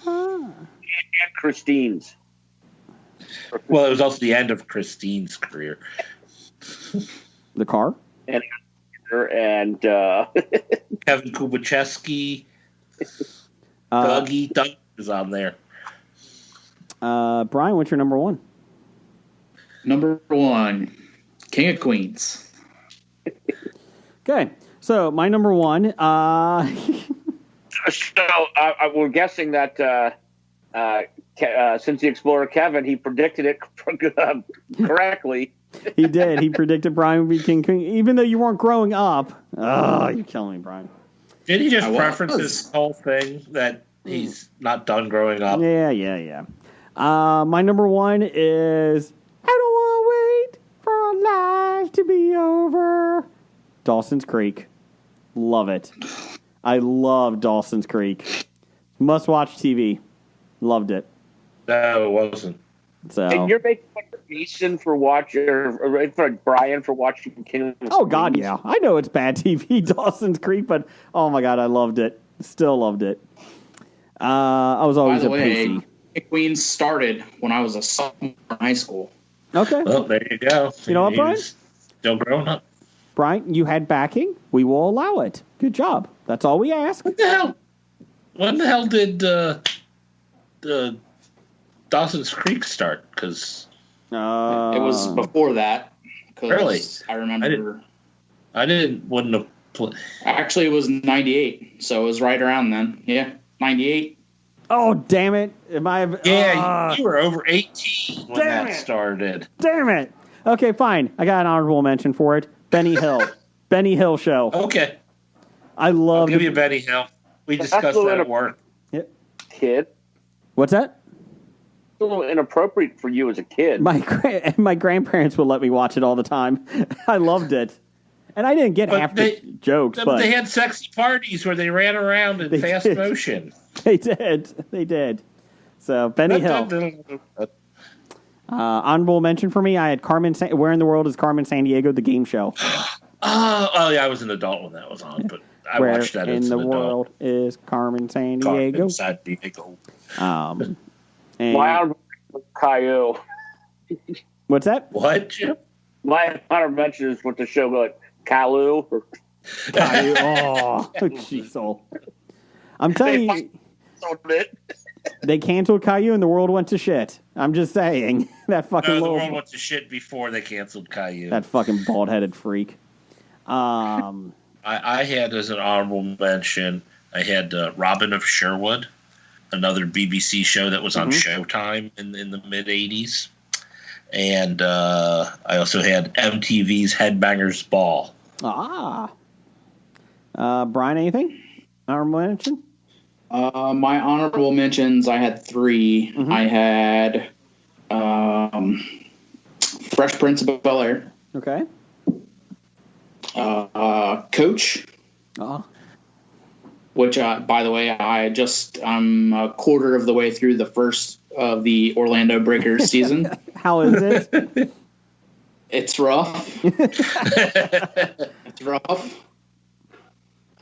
And Christine's.
Well, it was also the end of Christine's career.
The car?
And
Kevin Kubacheski. Doug is on there.
Brian, what's your number 1?
Number 1, King of Queens.
Okay, so my number 1.
So we're guessing that since the Explorer Kevin, he predicted it correctly.
He did. He predicted Brian would be King, even though you weren't growing up. Oh, you're killing me, Brian.
Did he just preference this whole thing that he's not done growing up?
Yeah. My number 1 is I don't want to wait for life to be over. Dawson's Creek. Love it. I love Dawson's Creek. Must watch TV. Loved it.
No, it wasn't.
So, and you're making fun of Jason for watching, or for Brian for watching King of Queens.
Oh, God, yeah. I know it's bad TV, Dawson's Creek, but oh, my God, I loved it. Still loved it. I was always Pacey.
King of Queens started when I was a sophomore in high school.
Okay.
Well, there you go.
You know what, Brian?
Still growing up.
Brian, you had backing. We will allow it. Good job. That's all we ask.
What the hell? When the hell did the Dawson's Creek start? Because
It was before that. 'Cause
Really?
I remember.
wouldn't have.
Actually, it was 98, so it was right around then. Yeah, 98.
Oh, damn it.
Yeah, you were over 18 when
Damn
that
it.
started.
Damn it. Okay, fine. I got an honorable mention for it. Benny Hill. Benny Hill Show.
Okay,
I
I'll
love
give you Benny Hill. We discussed that at work.
Kid.
What's that?
It's a little inappropriate for you as a kid.
My grandparents would let me watch it all the time. I loved it. And I didn't get
But
half the jokes, but
they had sexy parties where they ran around in
They
fast
did.
motion.
they did. They did. So, Benny Hill. Honorable mention for me, I had Where in the World is Carmen Sandiego, the game show.
Oh, yeah, I was an adult when that was on, but I
Where
watched that
in
as
the
an adult.
world is Carmen
Carmen
Sandiego?
Sandiego.
And
My honorable mention was Caillou.
what's that?
What, Jim?
My honorable mention is what the show like Caillou. Or
Caillou. Oh, jeez. Oh. I'm telling you, they canceled Caillou and the world went to shit. I'm just saying. That fucking
No, the
little,
world went to shit before they canceled Caillou.
that fucking bald-headed freak.
I had as an honorable mention, I had Robin of Sherwood, another BBC show that was on Showtime in the mid-'80s. And I also had MTV's Headbangers Ball.
Brian, anything? Honorable mention?
My honorable mentions, I had 3. I had Fresh Prince of Bel-Air,
Okay.
Coach, which, by the way, I'm a quarter of the way through the first of the Orlando Breakers season.
How is it?
It's rough. It's rough.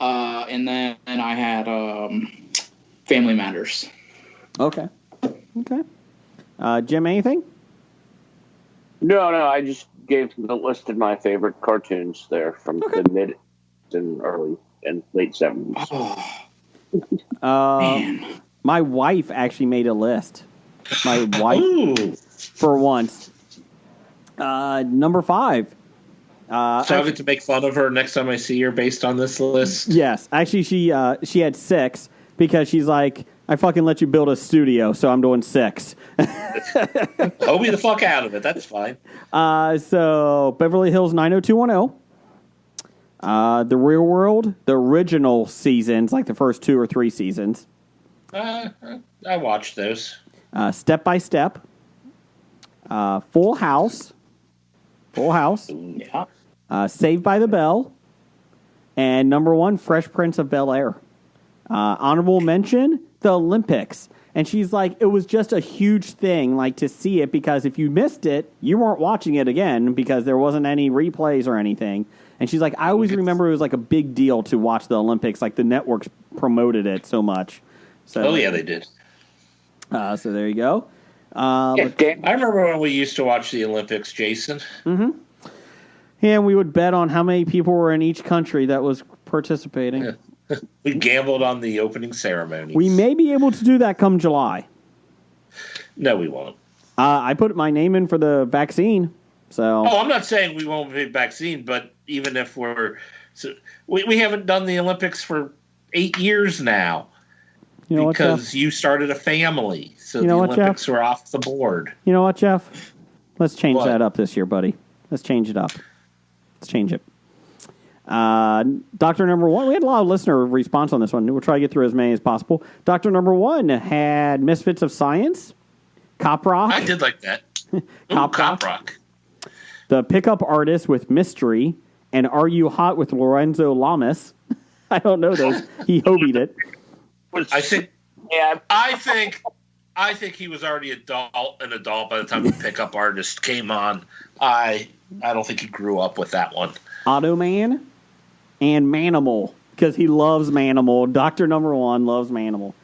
And then I had Family Matters.
Okay. Jim, anything?
No, I just listed my favorite cartoons there from the mid and early and late 70s.
Man.
My wife actually made a list. My wife,
Ooh.
for once. Number 5.
So I get to make fun of her next time I see her based on this list?
Yes. Actually, she had 6 because she's like, I fucking let you build a studio, so I'm doing 6.
Hoe me the fuck out of it. That's fine.
So Beverly Hills 90210. The Real World, the original seasons, like the first 2 or 3 seasons.
I watched those.
Step by Step. Full House.
Yeah.
Saved by the Bell. And number 1, Fresh Prince of Bel-Air. Honorable mention, the Olympics. And she's like, it was just a huge thing, like, to see it, because if you missed it, you weren't watching it again because there wasn't any replays or anything. And she's like, I always remember it was like a big deal to watch the Olympics. Like, the networks promoted it so much. So,
Oh, yeah, they did.
So there you go.
I remember when we used to watch the Olympics, Jason.
And we would bet on how many people were in each country that was participating.
Yeah. We gambled on the opening ceremonies.
We may be able to do that come July.
No, we won't.
I put my name in for the vaccine. So
Oh, I'm not saying we won't be vaccine, but even if we haven't done the Olympics for 8 years now.
You know
because
what, Jeff?
you started a family, so
You know
the
what,
Olympics
Jeff?
were off the board.
You know what, Jeff? Let's change
What?
that up this year, buddy. Let's change it up. Let's change it. Doctor Number One, we had a lot of listener response on this one. We'll try to get through as many as possible. Doctor Number One had Misfits of Science, Cop Rock,
I did like that.
Cop
Cop
Rock.
Rock.
The Pickup Artist with Mystery, and Are You Hot with Lorenzo Lamas. I don't know those. He hobied it.
I think.
Yeah,
I think he was already an adult by the time the Pickup Artist came on. I don't think he grew up with that one.
Automan and Manimal, because he loves Manimal. Doctor Number One loves Manimal.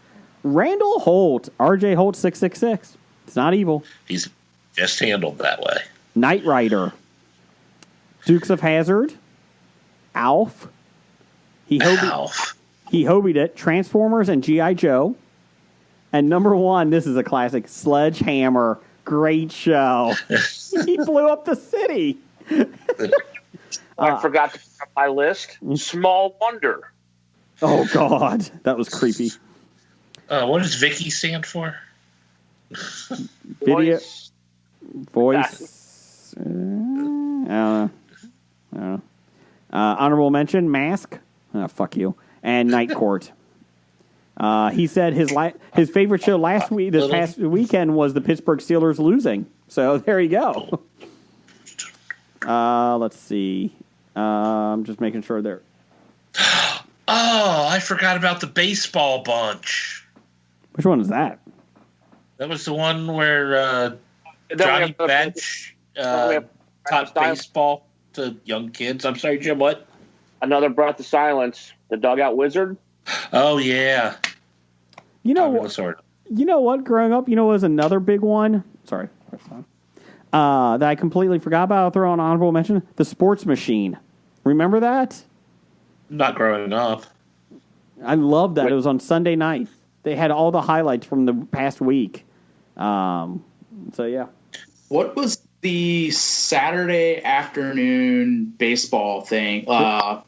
Randall Holt, RJ Holt 666. It's not evil.
He's just handled that way.
Knight Rider. Dukes of Hazzard. Alf. He
Alf.
he hobied it, Transformers and G.I. Joe. And number 1, this is a classic, Sledgehammer. Great show. He blew up the city.
I forgot to put on my list. Small Wonder.
Oh, God. That was creepy.
What does Vicky stand for?
Video.
Voice.
Voice. Honorable mention, Mask. Fuck you. And Night Court. He said his favorite show this past weekend was the Pittsburgh Steelers losing. So there you go. Let's see. I'm just making sure they're.
Oh, I forgot about the baseball bunch.
Which one is that?
That was the one where Johnny Bench taught baseball to young kids. I'm sorry, Jim, what?
Another Breath of Silence. The Dugout Wizard.
Oh, yeah.
You know what? Growing up, was another big one. Sorry. That I completely forgot about. I'll throw an honorable mention. The Sports Machine. Remember that?
Not growing up.
I loved that. It was on Sunday night. They had all the highlights from the past week. So, yeah.
What was the Saturday afternoon baseball thing?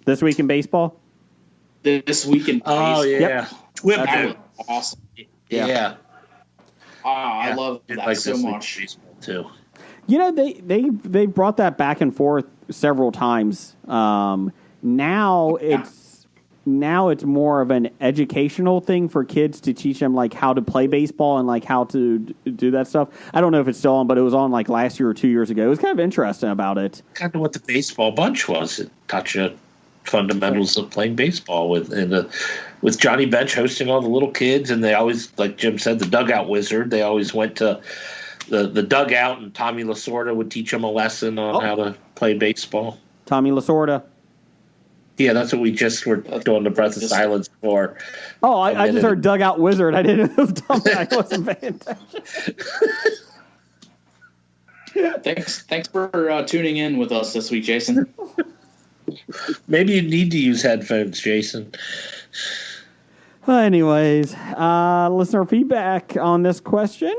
This Week in Baseball?
This Week in Baseball.
Oh, yeah.
Yep.
That was awesome.
Yeah.
I love that so much.
Baseball too.
They brought that back and forth several times. Now it's more of an educational thing for kids to teach them like how to play baseball and like how to do that stuff. I don't know if it's still on, but it was on like last year or 2 years ago. It was kind of interesting about it.
Kind of what the baseball bunch was. It taught you fundamentals of playing baseball with Johnny Bench hosting all the little kids, and they always, like Jim said, the Dugout Wizard. They always went to the dugout, and Tommy Lasorda would teach them a lesson on how to play baseball.
Tommy Lasorda.
Yeah, that's what we just were doing the Breath of Silence for.
Oh, I just heard Dugout Wizard. I didn't know it was Tommy. I wasn't paying attention.
Thanks for tuning in with us this week, Jason.
Maybe you need to use headphones, Jason.
Anyways, listener feedback on this question,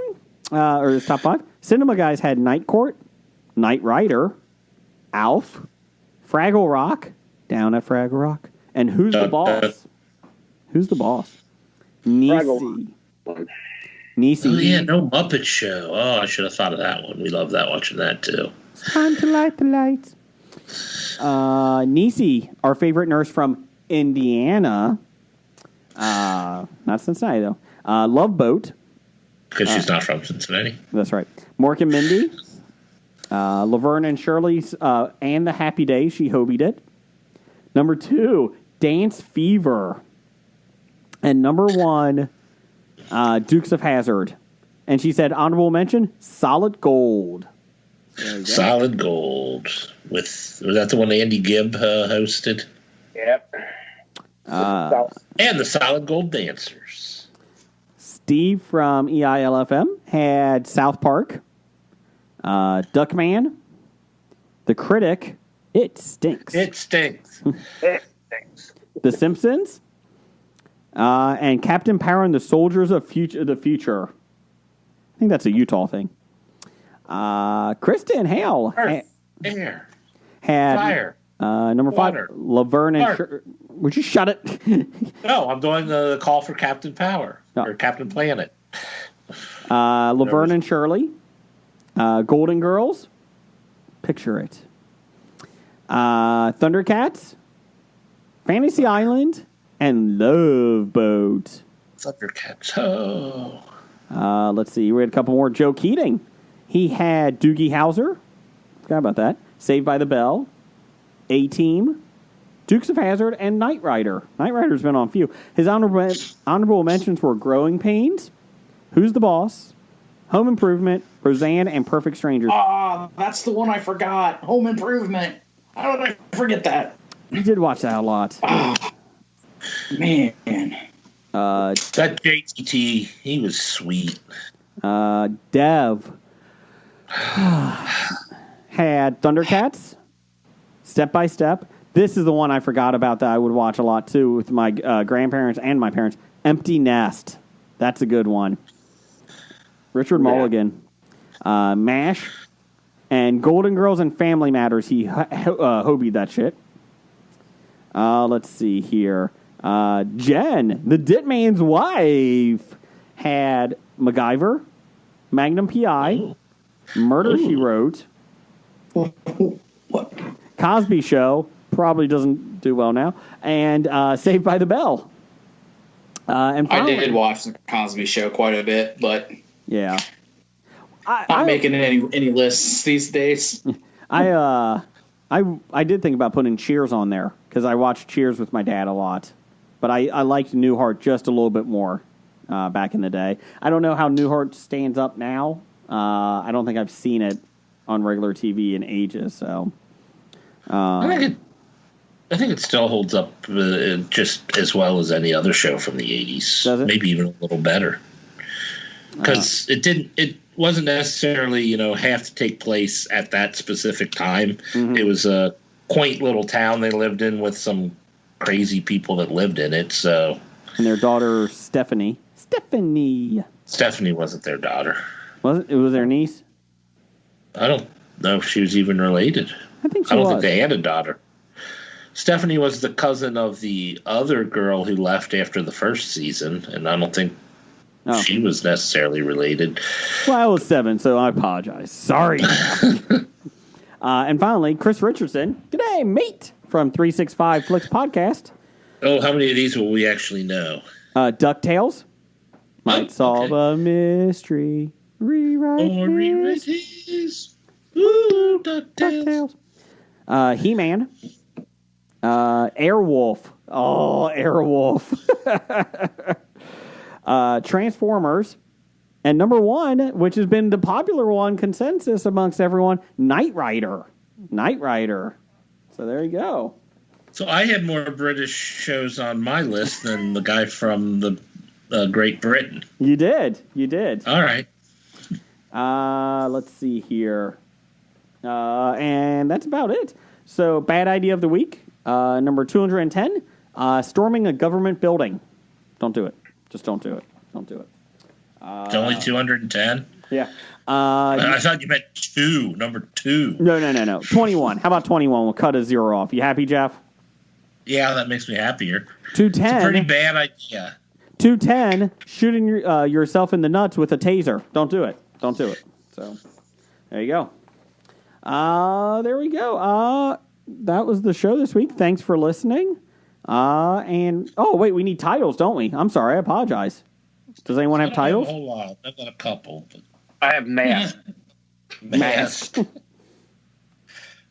or this top 5. Cinema Guys had Night Court, Knight Rider, Alf, Fraggle Rock, Down at Fraggle Rock, and Who's the Boss? Who's the Boss? Niecy. Niecy.
Oh, yeah, No Muppet Show. Oh, I should have thought of that one. We love that, watching that, too.
It's time to light the lights. Niecy, our favorite nurse from Indiana. Not Cincinnati, though. Love Boat.
Because she's not from Cincinnati.
That's right. Mork and Mindy. Laverne and Shirley's and the Happy Days. She hobied it. Number 2, Dance Fever. And number 1, Dukes of Hazzard. And she said, honorable mention, Solid Gold.
Solid Gold. Was that the one Andy Gibb hosted?
Yep.
And the Solid Gold Dancers.
Steve from EILFM had South Park, Duckman, The Critic, It Stinks.
It Stinks.
It stinks.
The Simpsons, and Captain Power and the Soldiers of the Future. I think that's a Utah thing. Kristen Hale
Air.
had
Fire.
Number 5,
Water.
Laverne and would you shut it?
No, I'm doing the call for Captain Power or Captain Planet.
Laverne and Shirley, Golden Girls, picture it. Thundercats, Fantasy Island, and Love Boat.
Thundercats. Oh.
Let's see. We had a couple more. Joe Keating. He had Doogie Howser. Forgot about that. Saved by the Bell. A-Team. Dukes of Hazzard, and Knight Rider. Knight Rider's been on a few. His honorable mentions were Growing Pains, Who's the Boss, Home Improvement, Roseanne, and Perfect Strangers.
That's the one I forgot. Home Improvement. How did I forget that?
You did watch that a lot.
Man.
That JTT, he was sweet.
Dev had Thundercats, Step by Step, This is the one I forgot about that I would watch a lot too with my grandparents and my parents. Empty Nest. That's a good one. Richard Mulligan. MASH. And Golden Girls and Family Matters. He hobied that shit. Let's see here. Jen, the Dit Man's wife, had MacGyver, Magnum P.I., Murder, She Wrote,
What?
Cosby Show, probably doesn't do well now, and Saved by the Bell. And
I
finally,
did watch the Cosby Show quite a bit, but
yeah,
not making any lists these days.
I did think about putting Cheers on there because I watched Cheers with my dad a lot, but I liked Newhart just a little bit more back in the day. I don't know how Newhart stands up now. I don't think I've seen it on regular TV in ages. So
I think it still holds up just as well as any other show from the 80s.
Does it?
Maybe even a little better. Because it wasn't necessarily, have to take place at that specific time.
Mm-hmm.
It was a quaint little town they lived in with some crazy people that lived in it. So,
and their daughter Stephanie
Stephanie wasn't their daughter.
was it? It was their niece.
I don't know if she was even related.
I think she
I don't
was.
think they had a daughter. Stephanie was the cousin of the other girl who left after the first season, and I don't think she was necessarily related.
Well, I was 7, so I apologize. Sorry. And finally, Chris Richardson. G'day, mate, from 365 Flicks Podcast.
Oh, how many of these will we actually know?
DuckTales. Might solve a mystery. Rewrite
Rewrite Ooh, DuckTales.
He-Man. Airwolf. Oh, Airwolf. Transformers. And number 1, which has been the popular one, consensus amongst everyone, Knight Rider. Knight Rider. So there you go.
So I had more British shows on my list than the guy from the Great Britain.
You did.
All right.
Let's see here. And that's about it. So, bad idea of the week. Number 210, storming a government building. Don't do it. Just don't do it. Don't do it.
It's only 210?
Yeah.
I thought you meant 2, number 2.
No. 21. How about 21? We'll cut a 0 off. You happy, Jeff?
Yeah, that makes me happier.
210.
It's a pretty bad idea.
210, shooting yourself in the nuts with a taser. Don't do it. Don't do it. So, there you go. There we go. That was the show this week. Thanks for listening. And wait, we need titles, don't we? I'm sorry, I apologize. Does anyone have titles?
A whole lot. I've got a couple. But...
I have Mask.
Mask.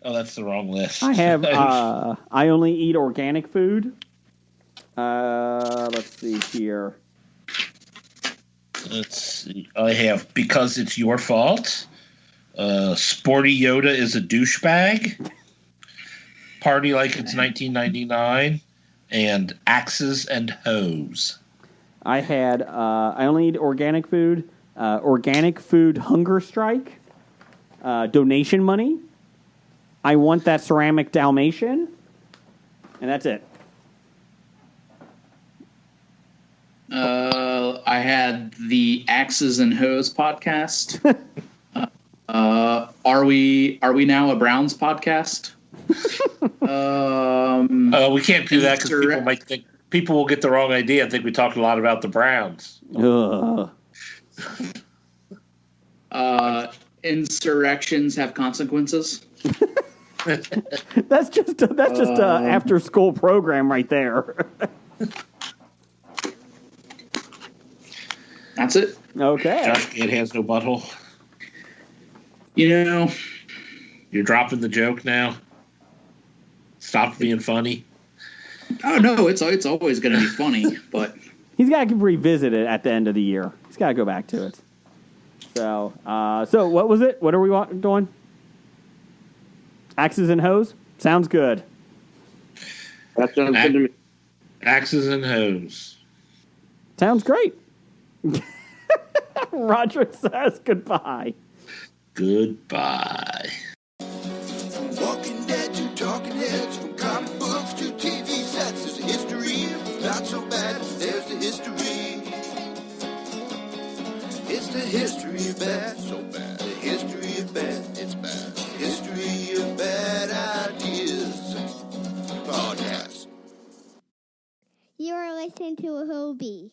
Oh, that's the wrong list.
I have. I only eat organic food. Let's see here.
Let's see. I have Because It's Your Fault. Sporty Yoda is a douchebag. Party Like It's 1999. And Axes and Hoes.
I had. I only eat organic food. Organic food hunger strike. Donation money. I want that ceramic Dalmatian. And that's it.
I had the Axes and Hoes podcast. Are we now a Browns podcast?
We can't do that because people will get the wrong idea and think we talked a lot about the Browns.
Insurrections have consequences.
That's just after school program right there.
That's it.
Okay.
Josh Gad has no butthole.
You're
dropping the joke now. Stop being funny.
Oh no, it's always going to be funny, but
he's got to revisit it at the end of the year. He's got to go back to it. So what was it? What are we doing? Axes and Hoes? Sounds good.
That sounds good to me.
Axes and Hoes.
Sounds great. Roger says goodbye.
Goodbye.
Walking Dead to Talking Heads from comic It's the history of bad, so bad. The history of bad, it's bad. History of bad ideas podcast.
You are listening to a Hobie.